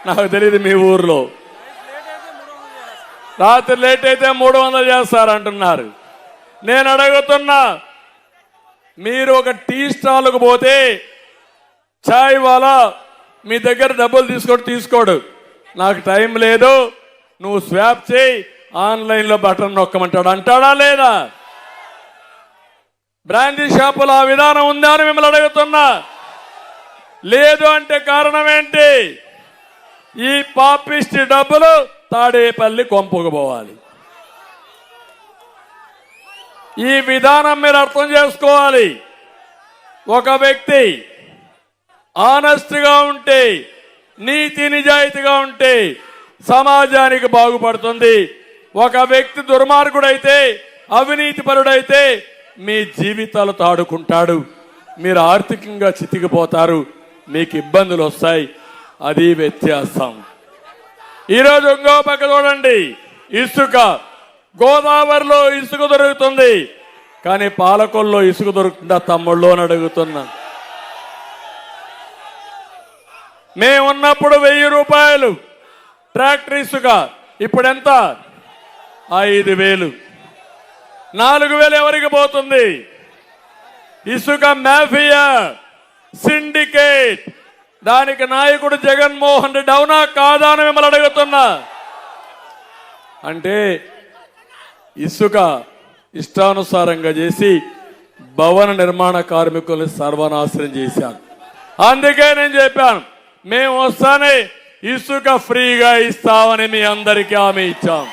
నాకు తెలియదు మీ ఊర్లో. రాత్రి లేట్ అయితే 300 చేస్తారంటున్నారు. నేను అడుగుతున్నా, మీరు ఒక టీ స్టాల్కు పోతే చాయ్ వాలా మీ దగ్గర డబ్బులు తీసుకోడు, నాకు టైం లేదు, నువ్వు స్వాప్ చేయి, ఆన్లైన్లో బటన్ నొక్కమంటాడు, అంటాడా లేదా? బ్రాండీ షాపులో ఆ విధానం ఉందా అని మిమ్మల్ని అడుగుతున్నా. లేదు అంటే కారణం ఏంటి? ఈ పాపిష్టి డబ్బులు తాడేపల్లి కొంపకు పోవాలి. ఈ విధానం మీరు అర్థం చేసుకోవాలి. ఒక వ్యక్తి ఆనెస్ట్గా ఉంటే, నీతి నిజాయితీగా ఉంటే సమాజానికి బాగుపడుతుంది. ఒక వ్యక్తి దుర్మార్గుడైతే, అవినీతిపరుడైతే మీ జీవితాలు తాడుకుంటాడు, మీరు ఆర్థికంగా చితికిపోతారు, మీకు ఇబ్బందులు వస్తాయి. అది వ్యత్యాసం. ఈరోజు ఇంకో పక్క చూడండి, ఇసుక. గోదావరిలో ఇసుక దొరుకుతుంది, కానీ పాలకొల్లో ఇసుక దొరుకుతుందా తమ్ముళ్ళు అని అడుగుతున్నా. మేమున్నప్పుడు 1000 రూపాయలు ట్రాక్టర్ ఇసుక, ఇప్పుడు ఎంత? 5000. 4000 ఎవరికి పోతుంది? ఇసుక మాఫియా, సిండికేట్. దానికి నాయకుడు జగన్మోహన్ రెడ్డి, అవునా కాదా అని మిమ్మల్ని అడుగుతున్నా. అంటే ఇసుక ఇష్టానుసారంగా చేసి భవన నిర్మాణ కార్మికుల్ని సర్వనాశనం చేశారు. అందుకే నేను చెప్పాను, మేము వస్తానే ఇసుక ఫ్రీగా ఇస్తామని మీ అందరికీ హామీ ఇచ్చాం.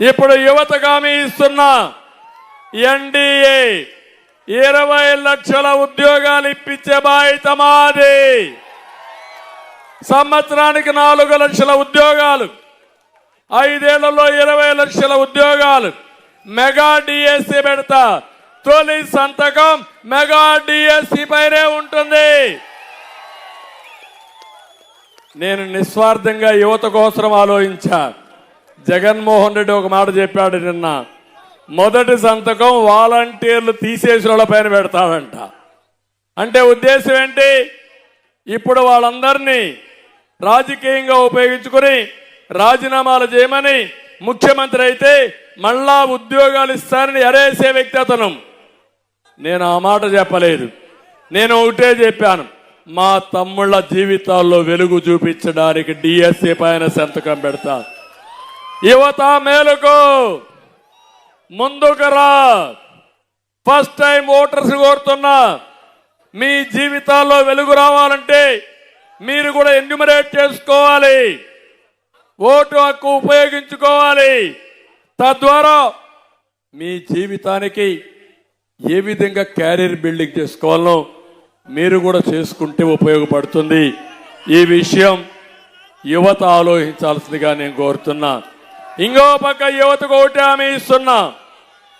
ఇప్పుడు యువతకు హామీ ఇస్తున్నా, ఎన్డీఏ 20 లక్షల ఉద్యోగాలు ఇప్పించే బాధ్యత మాది. సంవత్సరానికి 4 లక్షల ఉద్యోగాలు, 5 ఏళ్లలో 20 లక్షల ఉద్యోగాలు. మెగా డిఎస్సి పెడతా. తొలి సంతకం మెగా డిఎస్సి పైనే ఉంటుంది. నేను నిస్వార్థంగా యువత కోసం ఆలోచించా. జగన్మోహన్ రెడ్డి ఒక మాట చెప్పాడు నిన్న, మొదటి సంతకం వాలంటీర్లు తీసేసిన పైన పెడతాడంట. అంటే ఉద్దేశం ఏంటి? ఇప్పుడు వాళ్ళందరినీ రాజకీయంగా ఉపయోగించుకుని రాజీనామాలు చేయమని, ముఖ్యమంత్రి అయితే మళ్ళా ఉద్యోగాలు ఇస్తారని ఎరేసే వ్యక్తి అతను. నేను ఆ మాట చెప్పలేదు. నేను ఒకటే చెప్పాను, మా తమ్ముళ్ళ జీవితాల్లో వెలుగు చూపించడానికి డిఎస్సి పైన సంతకం పెడతా. యువత మేలుకో, ముందుకు రా. ఫస్ట్ టైం ఓటర్స్ కోరుతున్నా, మీ జీవితాల్లో వెలుగు రావాలంటే మీరు కూడా ఎన్యూమరేట్ చేసుకోవాలి, ఓటు హక్కు ఉపయోగించుకోవాలి. తద్వారా మీ జీవితానికి ఏ విధంగా క్యారియర్ బిల్డింగ్ చేసుకోవాలో మీరు కూడా చేసుకుంటే ఉపయోగపడుతుంది. ఈ విషయం యువత ఆలోచించాల్సిందిగా నేను కోరుతున్నా. ఇంకో పక్క యువతకు ఒకటి హామీ ఇస్తున్నా,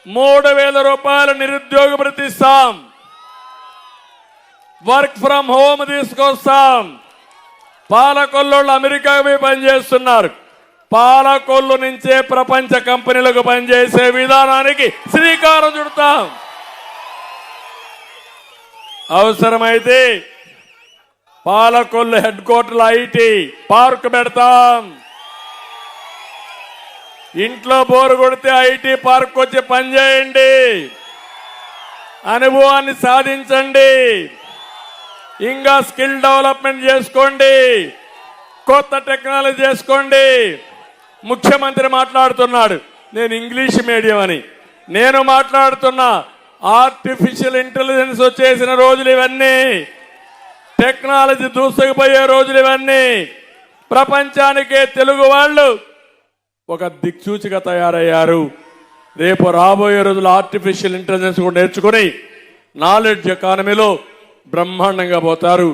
3,000 రూపాయల నిరుద్యోగ భృతి ఇస్తాం, వర్క్ ఫ్రం హోమ్ తీసుకొస్తాం. పాలకొల్లోళ్ళు అమెరికాకు పోయి పనిచేస్తున్నారు, పాలకొల్లు నుంచే ప్రపంచ కంపెనీలకు పనిచేసే విధానానికి శ్రీకారం చుడతాం. అవసరమైతే Palakollu head quarter IT park పెడతాం. ఇంట్లో బోరు కొడితే ఐటీ పార్క్ వచ్చి పనిచేయండి, అనుభవాన్ని సాధించండి, ఇంకా స్కిల్ డెవలప్మెంట్ చేసుకోండి, కొత్త టెక్నాలజీ చేసుకోండి. ముఖ్యమంత్రి మాట్లాడుతున్నాడు నేను ఇంగ్లీష్ మీడియం అని. నేను మాట్లాడుతున్నా ఆర్టిఫిషియల్ ఇంటెలిజెన్స్ వచ్చేసిన రోజులు ఇవన్నీ, టెక్నాలజీ దూసుకుపోయే రోజులు ఇవన్నీ. ప్రపంచానికే తెలుగు వాళ్ళు ఒక దిక్సూచిగా తయారయ్యారు. రేపు రాబోయే రోజులు ఆర్టిఫిషియల్ ఇంటెలిజెన్స్ కూడా నేర్చుకుని నాలెడ్జ్ ఎకానమీలో బ్రహ్మాండంగా పోతారు.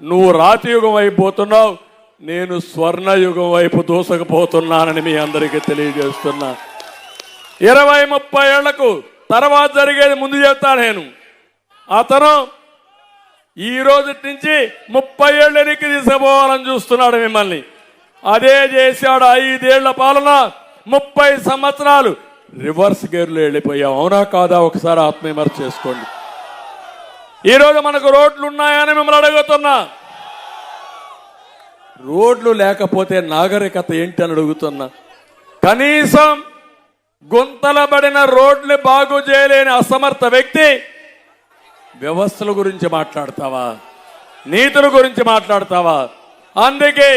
నువ్వు రాతి యుగం వైపు పోతున్నావు, నేను స్వర్ణయుగం వైపు దూసకపోతున్నానని మీ అందరికీ తెలియజేస్తున్నా. 20-30 ఏళ్లకు తర్వాత జరిగేది ముందు చెప్తా నేను. అతను ఈ రోజు నుంచి 30 ఏళ్ళు వెనక్కి తీసుకుపోవాలని చూస్తున్నాడు మిమ్మల్ని. అదే చేశాడు. 5 ఏళ్ల పాలన, 30 సంవత్సరాలు రివర్స్ గేర్లో వెళ్ళిపోయాం. అవునా కాదా? ఒకసారి ఆత్మవిమర్శ చేసుకోండి. ఈరోజు మనకు రోడ్లు ఉన్నాయని మిమ్మల్ని అడుగుతున్నా. రోడ్లు లేకపోతే నాగరికత ఏంటి అని అడుగుతున్నా. కనీసం గుంతలబడిన రోడ్లు బాగు చేయలేని అసమర్థ వ్యక్తి వ్యవస్థల గురించి మాట్లాడతావా? నీతుల గురించి మాట్లాడతావా? అందుకే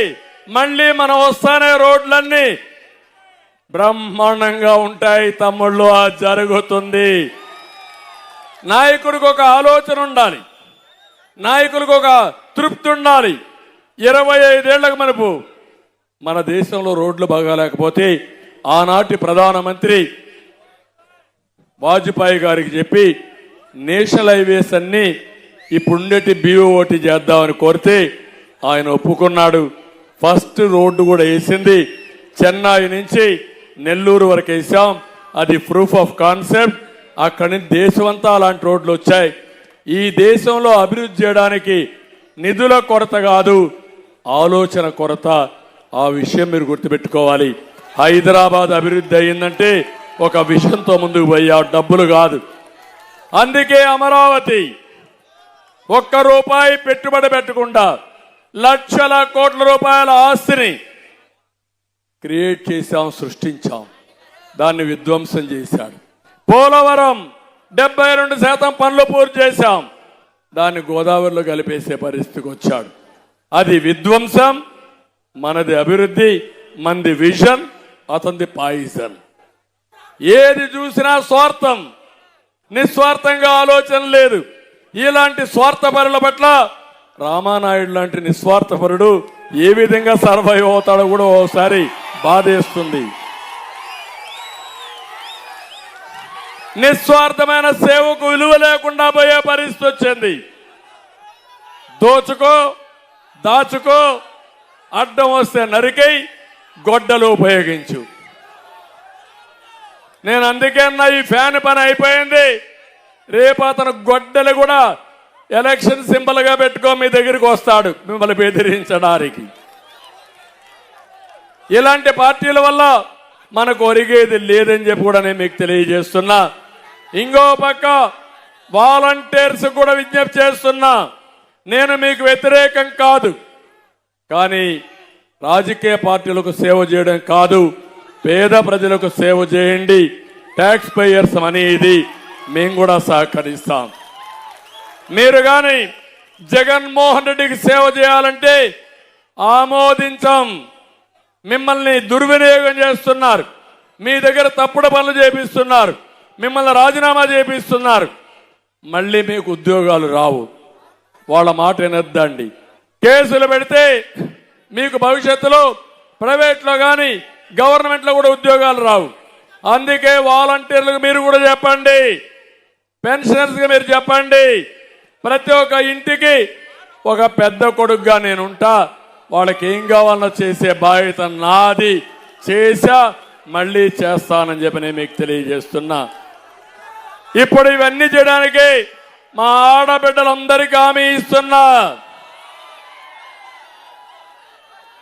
మళ్ళీ మనం వస్తానే రోడ్లన్నీ బ్రహ్మాండంగా ఉంటాయి తమ్ముళ్ళు. అది జరుగుతుంది. నాయకుడికి ఒక ఆలోచన ఉండాలి, నాయకులకు ఒక తృప్తి ఉండాలి. 25 ఏళ్లకు మనపు మన దేశంలో రోడ్లు బాగాలేకపోతే ఆనాటి ప్రధానమంత్రి వాజ్పేయి గారికి చెప్పి నేషనల్ హైవేస్ అన్ని ఇప్పుడుండేటి BOT చేద్దామని కోరితే ఆయన ఒప్పుకున్నాడు. ఫస్ట్ రోడ్డు కూడా వేసింది. చెన్నై నుంచి నెల్లూరు వరకు వేసాం. అది ప్రూఫ్ ఆఫ్ కాన్సెప్ట్. అక్కడి నుంచి దేశమంతా అలాంటి రోడ్లు వచ్చాయి. ఈ దేశంలో అభివృద్ధి చేయడానికి నిధుల కొరత కాదు, ఆలోచన కొరత. ఆ విషయం మీరు గుర్తుపెట్టుకోవాలి. హైదరాబాద్ అభివృద్ధి అయిందంటే ఒక విషయంతో ముందుకు పోయా, డబ్బులు కాదు. అందుకే అమరావతి ₹1 పెట్టుబడి పెట్టకుండా లక్షల కోట్ల రూపాయల ఆస్తిని క్రియేట్ చేశాం, సృష్టించాం. దాన్ని విధ్వంసం చేశాడు. పోలవరం 72% పనులు పూర్తి చేశాం. దాన్ని గోదావరిలో కలిపేసే పరిస్థితికి వచ్చాడు. అది విధ్వంసం, మనది అభివృద్ధి, మంది విజన్. అతనిది పాయిజన్. ఏది చూసినా స్వార్థం, నిస్వార్థంగా ఆలోచన లేదు. ఇలాంటి స్వార్థపరుల పట్ల రామానాయుడు లాంటి నిస్వార్థపరుడు ఏ విధంగా సర్వైవ్ అవుతాడో కూడా ఓసారి బాధేస్తుంది. నిస్వార్థమైన సేవకు విలువ లేకుండా పోయే పరిస్థితి వచ్చింది. దోచుకో, దాచుకో, అడ్డం వస్తే నరికై, గొడ్డలు ఉపయోగించు. నేను అందుకే అన్నా, ఈ ఫ్యాన్ పని అయిపోయింది. రేపు అతను గొడ్డలు కూడా ఎలక్షన్ సింబల్ గా పెట్టుకో మీ దగ్గరికి వస్తాడు మిమ్మల్ని బెదిరించడానికి. ఇలాంటి పార్టీల వల్ల మనకు ఒరిగేది లేదని చెప్పి కూడా నేను మీకు తెలియజేస్తున్నా. ఇంకో పక్క వాలంటీర్స్ కూడా విజ్ఞప్తి చేస్తున్నా. నేను మీకు వ్యతిరేకం కాదు, కానీ రాజకీయ పార్టీలకు సేవ చేయడం కాదు, పేద ప్రజలకు సేవ చేయండి. ట్యాక్స్ పేయర్స్ మనీ ఇది, మేము కూడా సహకరిస్తాం. మీరు కానీ జగన్మోహన్ రెడ్డికి సేవ చేయాలంటే ఆమోదించాం. మిమ్మల్ని దుర్వినియోగం చేస్తున్నారు, మీ దగ్గర తప్పుడు పనులు చేపిస్తున్నారు, మిమ్మల్ని రాజీనామా చేపిస్తున్నారు. మళ్ళీ మీకు ఉద్యోగాలు రావు. వాళ్ళ మాట వినొద్దండి. కేసులు పెడితే మీకు భవిష్యత్తులో ప్రైవేట్లో కానీ గవర్నమెంట్లో కూడా ఉద్యోగాలు రావు. అందుకే వాలంటీర్లకు మీరు కూడా చెప్పండి, పెన్షనర్స్కి మీరు చెప్పండి, ప్రతి ఒక్క ఇంటికి ఒక పెద్ద కొడుకుగా నేనుంటా, వాళ్ళకి ఏం కావాలన్నా చేసే బాధ్యత నాది, చేశా, మళ్ళీ చేస్తానని చెప్పి నేను మీకు తెలియజేస్తున్నా. ఇప్పుడు ఇవన్నీ చేయడానికి మా ఆడబిడ్డలందరికీ హామీ ఇస్తున్నా.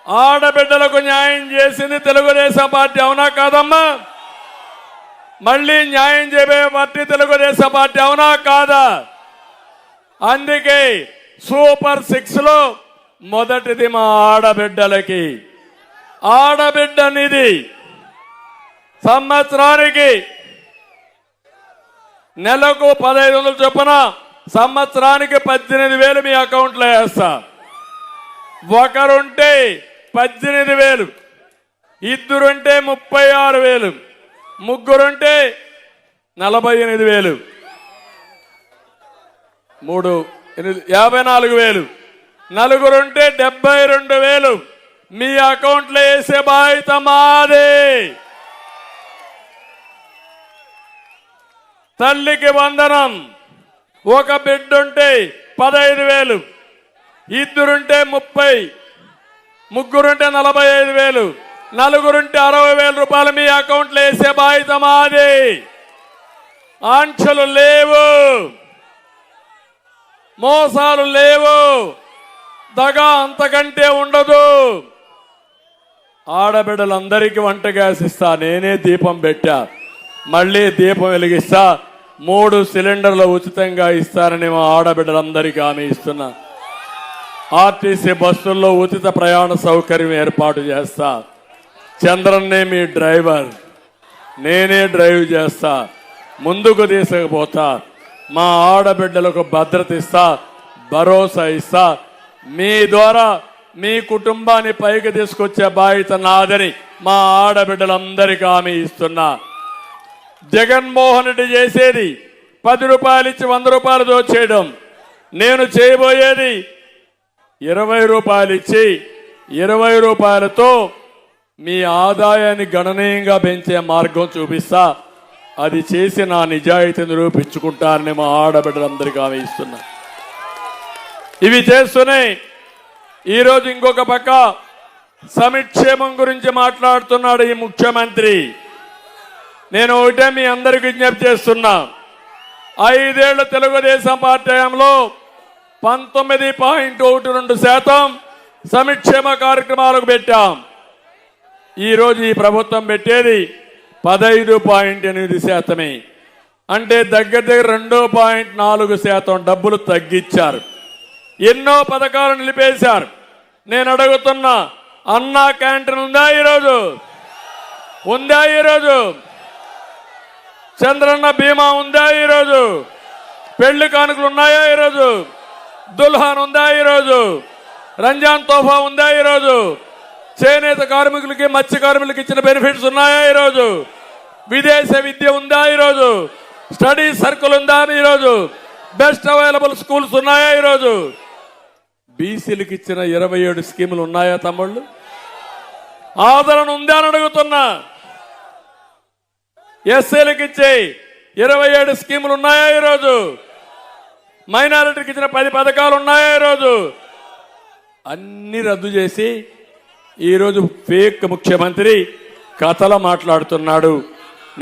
ఆడబిడ్డలకు న్యాయం చేసింది తెలుగుదేశం పార్టీ, అవునా కాదమ్మా? మళ్ళీ న్యాయం చేయబోయే పార్టీ తెలుగుదేశం పార్టీ, అవునా కాదా? అందుకే సూపర్ 6 లో మొదటిది మా ఆడబిడ్డలకి. ఆడబిడ్డ నిధి సంవత్సరానికి నెలకు 1500 చొప్పున సంవత్సరానికి 18,000 మీ అకౌంట్లో వేస్తా. ఒకరుంటే 18,000, ఇద్దరుంటే 36,000, ముగ్గురుంటే 48,000, 3 54,000, నలుగురుంటే 72,000 మీ అకౌంట్లో వేసే బాధ్యత మాదే. తల్లికి వందనం, ఒక బిడ్డుంటే 15,000, ఇద్దరుంటే 30, ముగ్గురుంటే 45,000, నలుగురుంటే 60,000 రూపాయలు మీ అకౌంట్లో వేసే బాధ్యత మాది. ఆంక్షలు లేవు, మోసాలు లేవు, దగా అంతకంటే ఉండదు. ఆడబిడ్డలందరికీ వంట గ్యాస్ ఇస్తా, నేనే దీపం పెట్టా, మళ్ళీ దీపం వెలిగిస్తా, 3 సిలిండర్లు ఉచితంగా ఇస్తానని మా ఆడబిడ్డలందరికీ హామీ ఇస్తున్నా. ఆర్టీసీ బస్సుల్లో ఉచిత ప్రయాణ సౌకర్యం ఏర్పాటు చేస్తా. చంద్రన్నే మీ డ్రైవర్, నేనే డ్రైవ్ చేస్తా, ముందుకు తీసుకుపోతా. మా ఆడబిడ్డలకు భద్రత ఇస్తా, భరోసా ఇస్తా. మీ ద్వారా మీ కుటుంబాన్ని పైకి తీసుకొచ్చే బాధ్యత నాదని మా ఆడబిడ్డలందరికీ హామీ ఇస్తున్నా. జగన్మోహన్ రెడ్డి చేసేది 10 రూపాయలు ఇచ్చి 100 రూపాయలు దోచేయడం. నేను చేయబోయేది 20 రూపాయలు ఇచ్చి 20 రూపాయలతో మీ ఆదాయాన్ని గణనీయంగా పెంచే మార్గం చూపిస్తా. అది చేసి నా నిజాయితీని నిరూపించుకుంటారని మా ఆడబిడ్డలందరికీ హామీ ఇస్తున్నా. ఇవి చేస్తూనే ఈరోజు ఇంకొక పక్క సంక్షేమం గురించి మాట్లాడుతున్నాడు ఈ ముఖ్యమంత్రి. నేను ఒకటే మీ అందరికి విజ్ఞప్తి చేస్తున్నా. 5 ఏళ్ల తెలుగుదేశం పార్టీ హయాంలో 19.12% సంక్షేమ కార్యక్రమాలకు పెట్టాం. ఈరోజు ఈ ప్రభుత్వం పెట్టేది 15.8%. అంటే దగ్గర 2.4% డబ్బులు తగ్గించారు. ఎన్నో పథకాలు నిలిపేశారు. నేను అడుగుతున్నా, అన్నా క్యాంటీన్ ఉందా ఈరోజు? ఉందా ఈరోజు? చంద్రన్న బీమా ఉందా ఈరోజు? పెళ్లి కానుకలు ఉన్నాయా ఈరోజు? దుల్హాన్ ఉందా ఈరోజు? రంజాన్ తోఫా ఉందా ఈరోజు? చేనేత కార్మికులకి మత్స్య కార్మికులకి ఇచ్చిన బెనిఫిట్స్ ఉన్నాయా ఈరోజు? విదేశ విద్య ఉందా ఈరోజు? స్టడీ సర్కిల్ ఉందా ఈరోజు? బెస్ట్ అవైలబుల్ స్కూల్స్ ఉన్నాయా ఈరోజు? బీసీలకు ఇచ్చిన 27 స్కీములు ఉన్నాయా తమ్ముళ్ళు? ఆదరణ ఉందా అని అడుగుతున్నా. ఎస్సీలకు ఇచ్చే 27 స్కీములు ఉన్నాయా ఈరోజు? మైనారిటీకి ఇచ్చిన 10 పథకాలు ఉన్నాయా ఈరోజు? అన్ని రద్దు చేసి ఈరోజు ఫేక్ ముఖ్యమంత్రి కథలు మాట్లాడుతున్నాడు.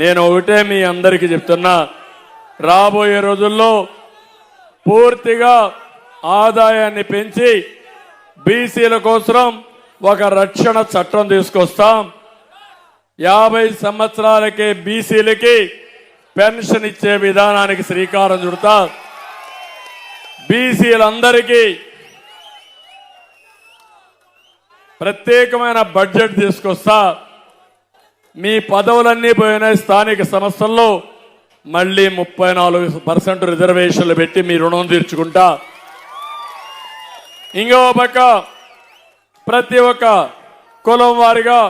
నేను ఒకటే మీ అందరికీ చెప్తున్నా, రాబోయే రోజుల్లో పూర్తిగా ఆదాయాన్ని పెంచి బీసీల కోసం ఒక రక్షణ చట్టం తీసుకొస్తాం. 50 సంవత్సరాలకే బీసీలకి పెన్షన్ ఇచ్చే విధానానికి శ్రీకారం చుడతా. బీసీలందరికీ ప్రత్యేకమైన బడ్జెట్ తీసుకొస్తా. మీ పదవులన్నీ పోయిన స్థానిక సంస్థల్లో మళ్ళీ 34% రిజర్వేషన్లు పెట్టి మీ రుణం తీర్చుకుంటా. ఇంకో పక్క ప్రతి ఒక్క కులం వారిగా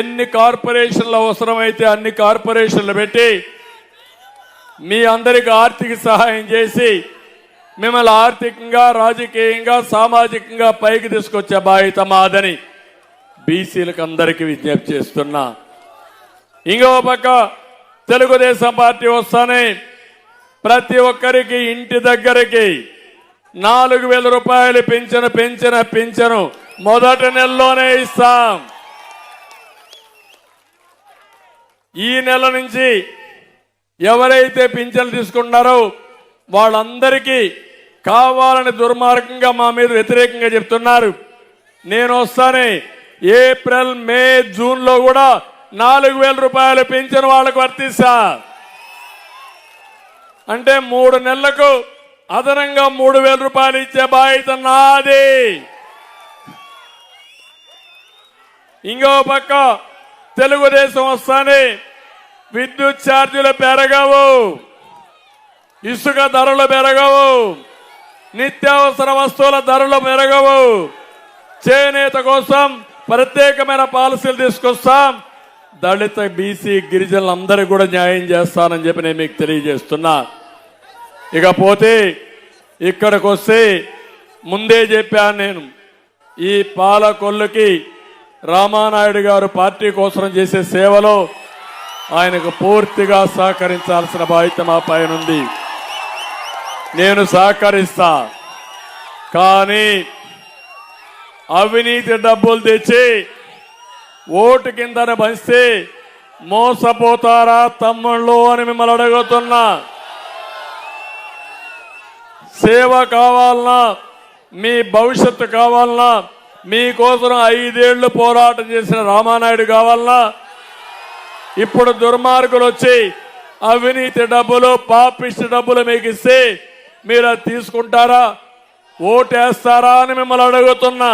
ఎన్ని కార్పొరేషన్లు అవసరమైతే అన్ని కార్పొరేషన్లు పెట్టి మీ అందరికి ఆర్థిక సహాయం చేసి మిమ్మల్ని ఆర్థికంగా, రాజకీయంగా, సామాజికంగా పైకి తీసుకొచ్చే బాధ్యత మాదని బీసీలకు అందరికీ విజ్ఞప్తి చేస్తున్నా. ఇంకో పక్క తెలుగుదేశం పార్టీ వస్తానే ప్రతి ఒక్కరికి ఇంటి దగ్గరికి 4,000 రూపాయలు పెంచను మొదటి నెలలోనే ఇస్తాం. ఈ నెల నుంచి ఎవరైతే పింఛన్లు తీసుకుంటున్నారో వాళ్ళందరికీ కావాలని దుర్మార్గంగా మా మీద వ్యతిరేకంగా చెప్తున్నారు. నేను వస్తానే ఏప్రిల్, మే, జూన్ లో కూడా 4,000 రూపాయలు పెంచిన వాళ్ళకు వర్తిస్తా. అంటే 3 నెలలకు అదనంగా 3,000 రూపాయలు ఇచ్చే బాధ్యత నాది. ఇంకో పక్క తెలుగుదేశం వస్తానే విద్యుత్ ఛార్జీలు పెరగవు, ఇసుక ధరలు పెరగవు, నిత్యావసర వస్తువుల ధరలు పెరగవు. చేనేత కోసం ప్రత్యేకమైన పాలసీలు తీసుకొస్తాం. దళిత, బీసీ, గిరిజనులందరికీ కూడా న్యాయం చేస్తానని చెప్పి నేను మీకు తెలియజేస్తున్నా. ఇకపోతే ఇక్కడికి వస్తే ముందే చెప్పాను, నేను ఈ పాలకొల్లుకి రామానాయుడు గారు పార్టీ కోసం చేసే సేవలో ఆయనకు పూర్తిగా సహకరించాల్సిన బాధ్యత మా పైన ఉంది. నేను సహకరిస్తా. కానీ అవినీతి డబ్బులు తెచ్చి ఓటు కింద పంచితే మోసపోతారా తమ్ముళ్ళు అని మిమ్మల్ని అడుగుతున్నా. సేవ కావాలన్నా, మీ భవిష్యత్తు కావాలన్నా, మీకోసం 5 ఏళ్లు పోరాటం చేసిన రామానాయుడు కావాలన్నా, ఇప్పుడు దుర్మార్గులు వచ్చి అవినీతి డబ్బులు, పాపిష్టి డబ్బులు మీకు ఇస్తే మీరు అది తీసుకుంటారా, ఓటేస్తారా అని మిమ్మల్ని అడుగుతున్నా.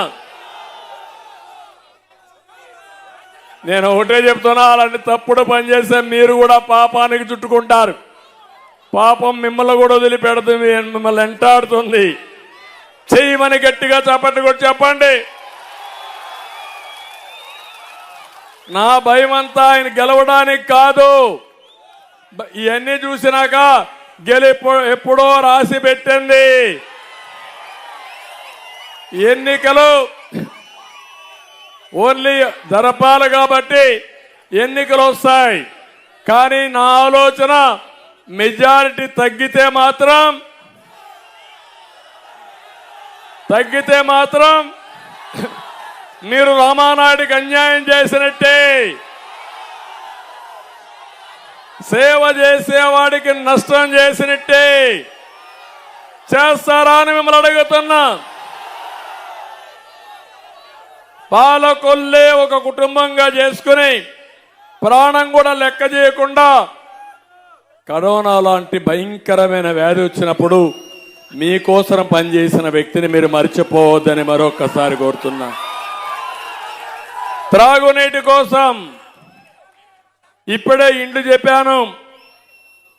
నేను ఒకటే చెప్తున్నా, అలాంటి తప్పుడు పని చేస్తే మీరు కూడా పాపానికి చుట్టుకుంటారు. పాపం మిమ్మల్ని కూడా వదిలిపెడుతుంది, మిమ్మల్ని వెంటాడుతుంది. చేయమని గట్టిగా చెప్పండి. నా భయం అంతా ఆయన గెలవడానికి కాదు. ఇవన్నీ చూసినాక ఎప్పుడో రాసి పెట్టింది. ఎన్నికలు ఓన్లీ జరపాలి కాబట్టి ఎన్నికలు వస్తాయి. కానీ నా ఆలోచన మెజారిటీ తగ్గితే మాత్రం మీరు రామానాయుడికి అన్యాయం చేసినట్టే. సేవ చేసేవాడికి నష్టం చేసినట్టే. చేస్తారా అని మిమ్మల్ని అడుగుతున్నా. పాలకొల్లే ఒక కుటుంబంగా చేసుకుని ప్రాణం కూడా లెక్క చేయకుండా కరోనా లాంటి భయంకరమైన వ్యాధి వచ్చినప్పుడు మీకోసం పనిచేసిన వ్యక్తిని మీరు మర్చిపోవద్దని మరొక్కసారి కోరుతున్నా. త్రాగునీటి కోసం ఇప్పుడే ఇండ్లు చెప్పాను,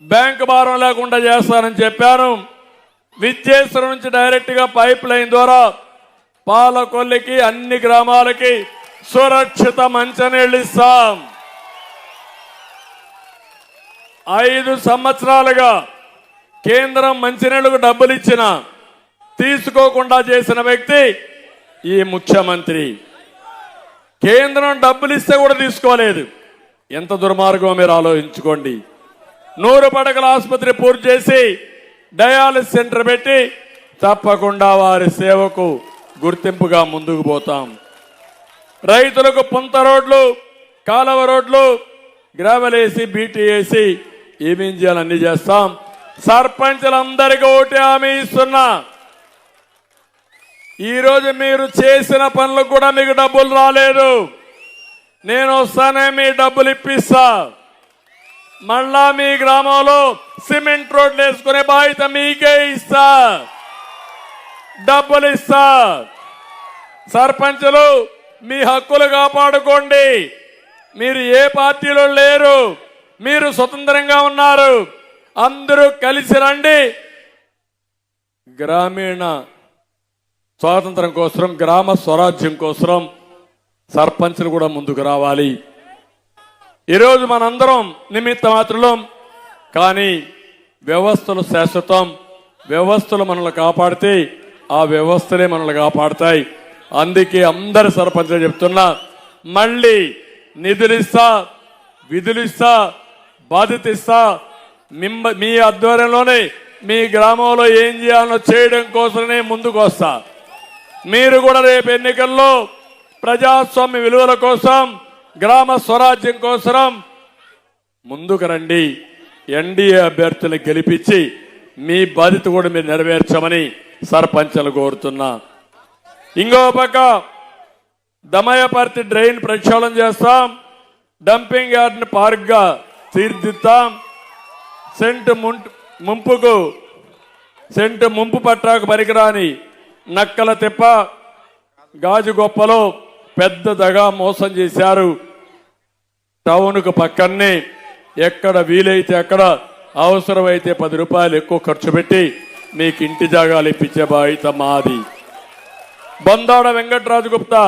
బ్యాంకు భారం లేకుండా చేస్తానని చెప్పాను. విద్యేశ్వరం నుంచి డైరెక్ట్ గా పైప్ లైన్ ద్వారా పాలకొల్లికి, అన్ని గ్రామాలకి సురక్షిత మంచినీళ్ళు ఇస్తాం. 5 సంవత్సరాలుగా కేంద్రం మంచినీళ్లకు డబ్బులు ఇచ్చిన తీసుకోకుండా చేసిన వ్యక్తి ఈ ముఖ్యమంత్రి. కేంద్రం డబ్బులు ఇస్తే కూడా తీసుకోలేదు. ఎంత దుర్మార్గం మీరు ఆలోచించుకోండి. 100 పడకల ఆసుపత్రి పూర్తి చేసి డయాలిసిస్ సెంటర్ పెట్టి తప్పకుండా వారి సేవకు గుర్తింపుగా ముందుకు పోతాం. రైతులకు పుంత రోడ్లు, కాలువ రోడ్లు, గ్రావెల్ వేసి బీటీ వేసి ఏమేం చేయాలి అన్ని చేస్తాం. సర్పంచులందరికీ ఓటే హామీ ఇస్తున్నా. ఈరోజు మీరు చేసిన పనులకు కూడా మీకు డబ్బులు రాలేదు. నేను వస్తానే మీ డబ్బులు ఇప్పిస్తా. మళ్ళా మీ గ్రామంలో సిమెంట్ రోడ్లు వేసుకునే బాధ్యత మీకే ఇస్తా, డబ్బులు ఇస్తా. సర్పంచులు మీ హక్కులు కాపాడుకోండి. మీరు ఏ పార్టీలో లేరు, మీరు స్వతంత్రంగా ఉన్నారు. అందరూ కలిసి రండి. గ్రామీణ స్వాతంత్రం కోసం, గ్రామ స్వరాజ్యం కోసం సర్పంచులు కూడా ముందుకు రావాలి. ఈరోజు మనందరం నిమిత్త మాత్రులం, కానీ వ్యవస్థలు శాశ్వతం. వ్యవస్థలు మనల్ని కాపాడితే ఆ వ్యవస్థలే మనల్ని కాపాడతాయి. అందుకే అందరు సర్పంచులు చెప్తున్నా, మళ్ళీ నిధులిస్తా, విధులిస్తా, బాధ్యత ఇస్తా. మీ ఆధ్వర్యంలోనే మీ గ్రామంలో ఏం చేయాలో చేయడం కోసమే ముందుకు వస్తా. మీరు కూడా రేపు ఎన్నికల్లో ప్రజాస్వామ్య విలువల కోసం, గ్రామ స్వరాజ్యం కోసం ముందుకు రండి. ఎన్డీఏ అభ్యర్థులను గెలిపించి మీ బాధ్యత కూడా మీరు నెరవేర్చమని సర్పంచులు కోరుతున్నా. ఇంకో పక్క దమయపర్తి డ్రైన్ ప్రక్షాళన చేస్తాం. డంపింగ్ యార్డ్ని పార్క్గా తీర్చిదిద్దాం. సెంటు ముంపు పట్టాకు పనికిరాని నక్కల తిప్ప, గాజు గొప్పలో పెద్ద దగా మోసం చేశారు. టౌన్కు పక్కనే ఎక్కడ వీలైతే అక్కడ అవసరమైతే 10 రూపాయలు ఎక్కువ ఖర్చు పెట్టి మీకు ఇంటి జాగాలు ఇప్పించే బాధ్యత మాది. బొందాడ వెంకటరాజు గుప్తా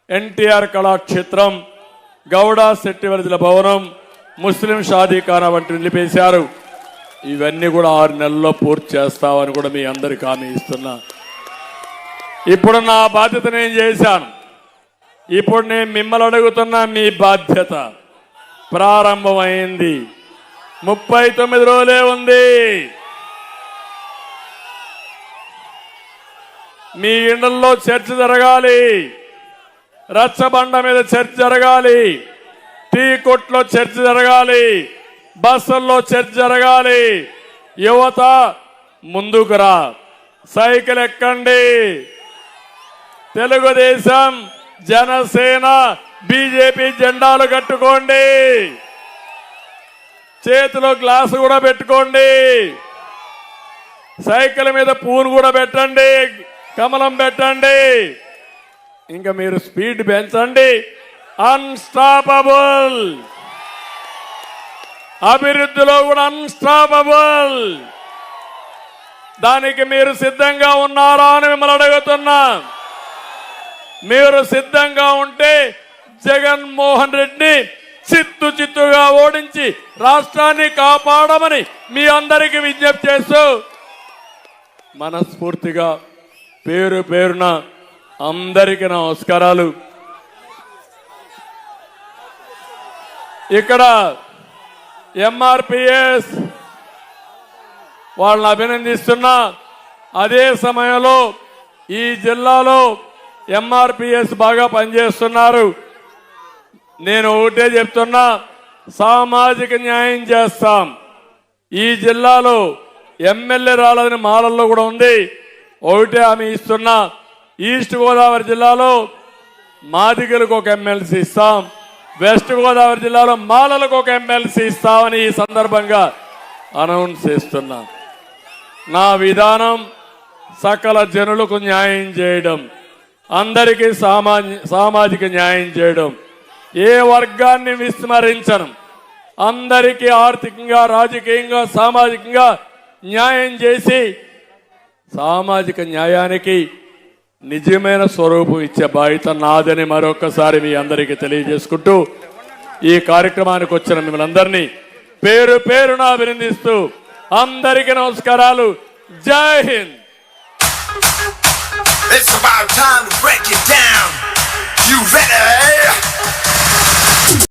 ఎన్టీఆర్ కళాక్షేత్రం, గౌడ శెట్టివర్జుల భవనం, ముస్లిం షాదీఖానా వంటి నిలిపేశారు. ఇవన్నీ కూడా 6 నెలల్లో పూర్తి చేస్తామని కూడా మీ అందరికి హామీ ఇస్తున్నా. ఇప్పుడు నా బాధ్యత నేను చేశాను. ఇప్పుడు నేను మిమ్మల్ని అడుగుతున్నా, మీ బాధ్యత ప్రారంభమైంది. 39 రోజులే ఉంది. మీ ఇళ్లలో చర్చ జరగాలి, రచ్చబండ మీద చర్చ జరగాలి, టీ కొట్లో చర్చ జరగాలి, బస్సుల్లో చర్చ జరగాలి. యువత ముందుకు రా, సైకిల్ ఎక్కండి. తెలుగుదేశం, జనసేన, బీజేపీ జెండాలు కట్టుకోండి. చేతిలో గ్లాసు కూడా పెట్టుకోండి. సైకిల్ మీద పూను కూడా పెట్టండి, కమలం పెట్టండి. ఇంకా మీరు స్పీడ్ పెంచండి. అన్స్టాపబుల్, అభివృద్ధిలో కూడా అన్స్టాపబుల్. దానికి మీరు సిద్ధంగా ఉన్నారా అని మిమ్మల్ని అడుగుతున్నా. మీరు సిద్ధంగా ఉంటే జగన్మోహన్ రెడ్డిని చిత్తుగా ఓడించి రాష్ట్రాన్ని కాపాడమని మీ అందరికీ విజ్ఞప్తి చేస్తూ మనస్ఫూర్తిగా పేరు పేరున అందరికీ నమస్కారాలు. ఇక్కడ ఎంఆర్పిఎస్ వాళ్ళని అభినందిస్తున్నా. అదే సమయంలో ఈ జిల్లాలో ఎంఆర్పిఎస్ బాగా పనిచేస్తున్నారు. నేను ఒకటే చెప్తున్నా, సామాజిక న్యాయం చేస్తాం. ఈ జిల్లాలో ఎమ్మెల్యే రాలేదని మాలల్లో కూడా ఉంది. ఒకటే హామీ ఇస్తున్నా, ఈస్ట్ గోదావరి జిల్లాలో మాదిగలకు ఒక ఎమ్మెల్సీ ఇస్తాం, వెస్ట్ గోదావరి జిల్లాలో మాలలకు ఒక ఎమ్మెల్సీ ఇస్తామని ఈ సందర్భంగా అనౌన్స్ చేస్తున్నా. నా విధానం సకల జనులకు న్యాయం చేయడం, అందరికీ సామాజిక న్యాయం చేయడం, ఏ వర్గాన్ని విస్మరించడం, అందరికీ ఆర్థికంగా, రాజకీయంగా, సామాజికంగా న్యాయం చేసి సామాజిక న్యాయానికి నిజమైన స్వరూపం ఇచ్చే బాధ్యత నాదని మరొకసారి మీ అందరికీ తెలియజేసుకుంటూ ఈ కార్యక్రమానికి వచ్చిన మిమ్మల్ని అందరినీ పేరు పేరున అభినందిస్తూ అందరికీ నమస్కారాలు. జై Hind. It's about time to break it down. You ready?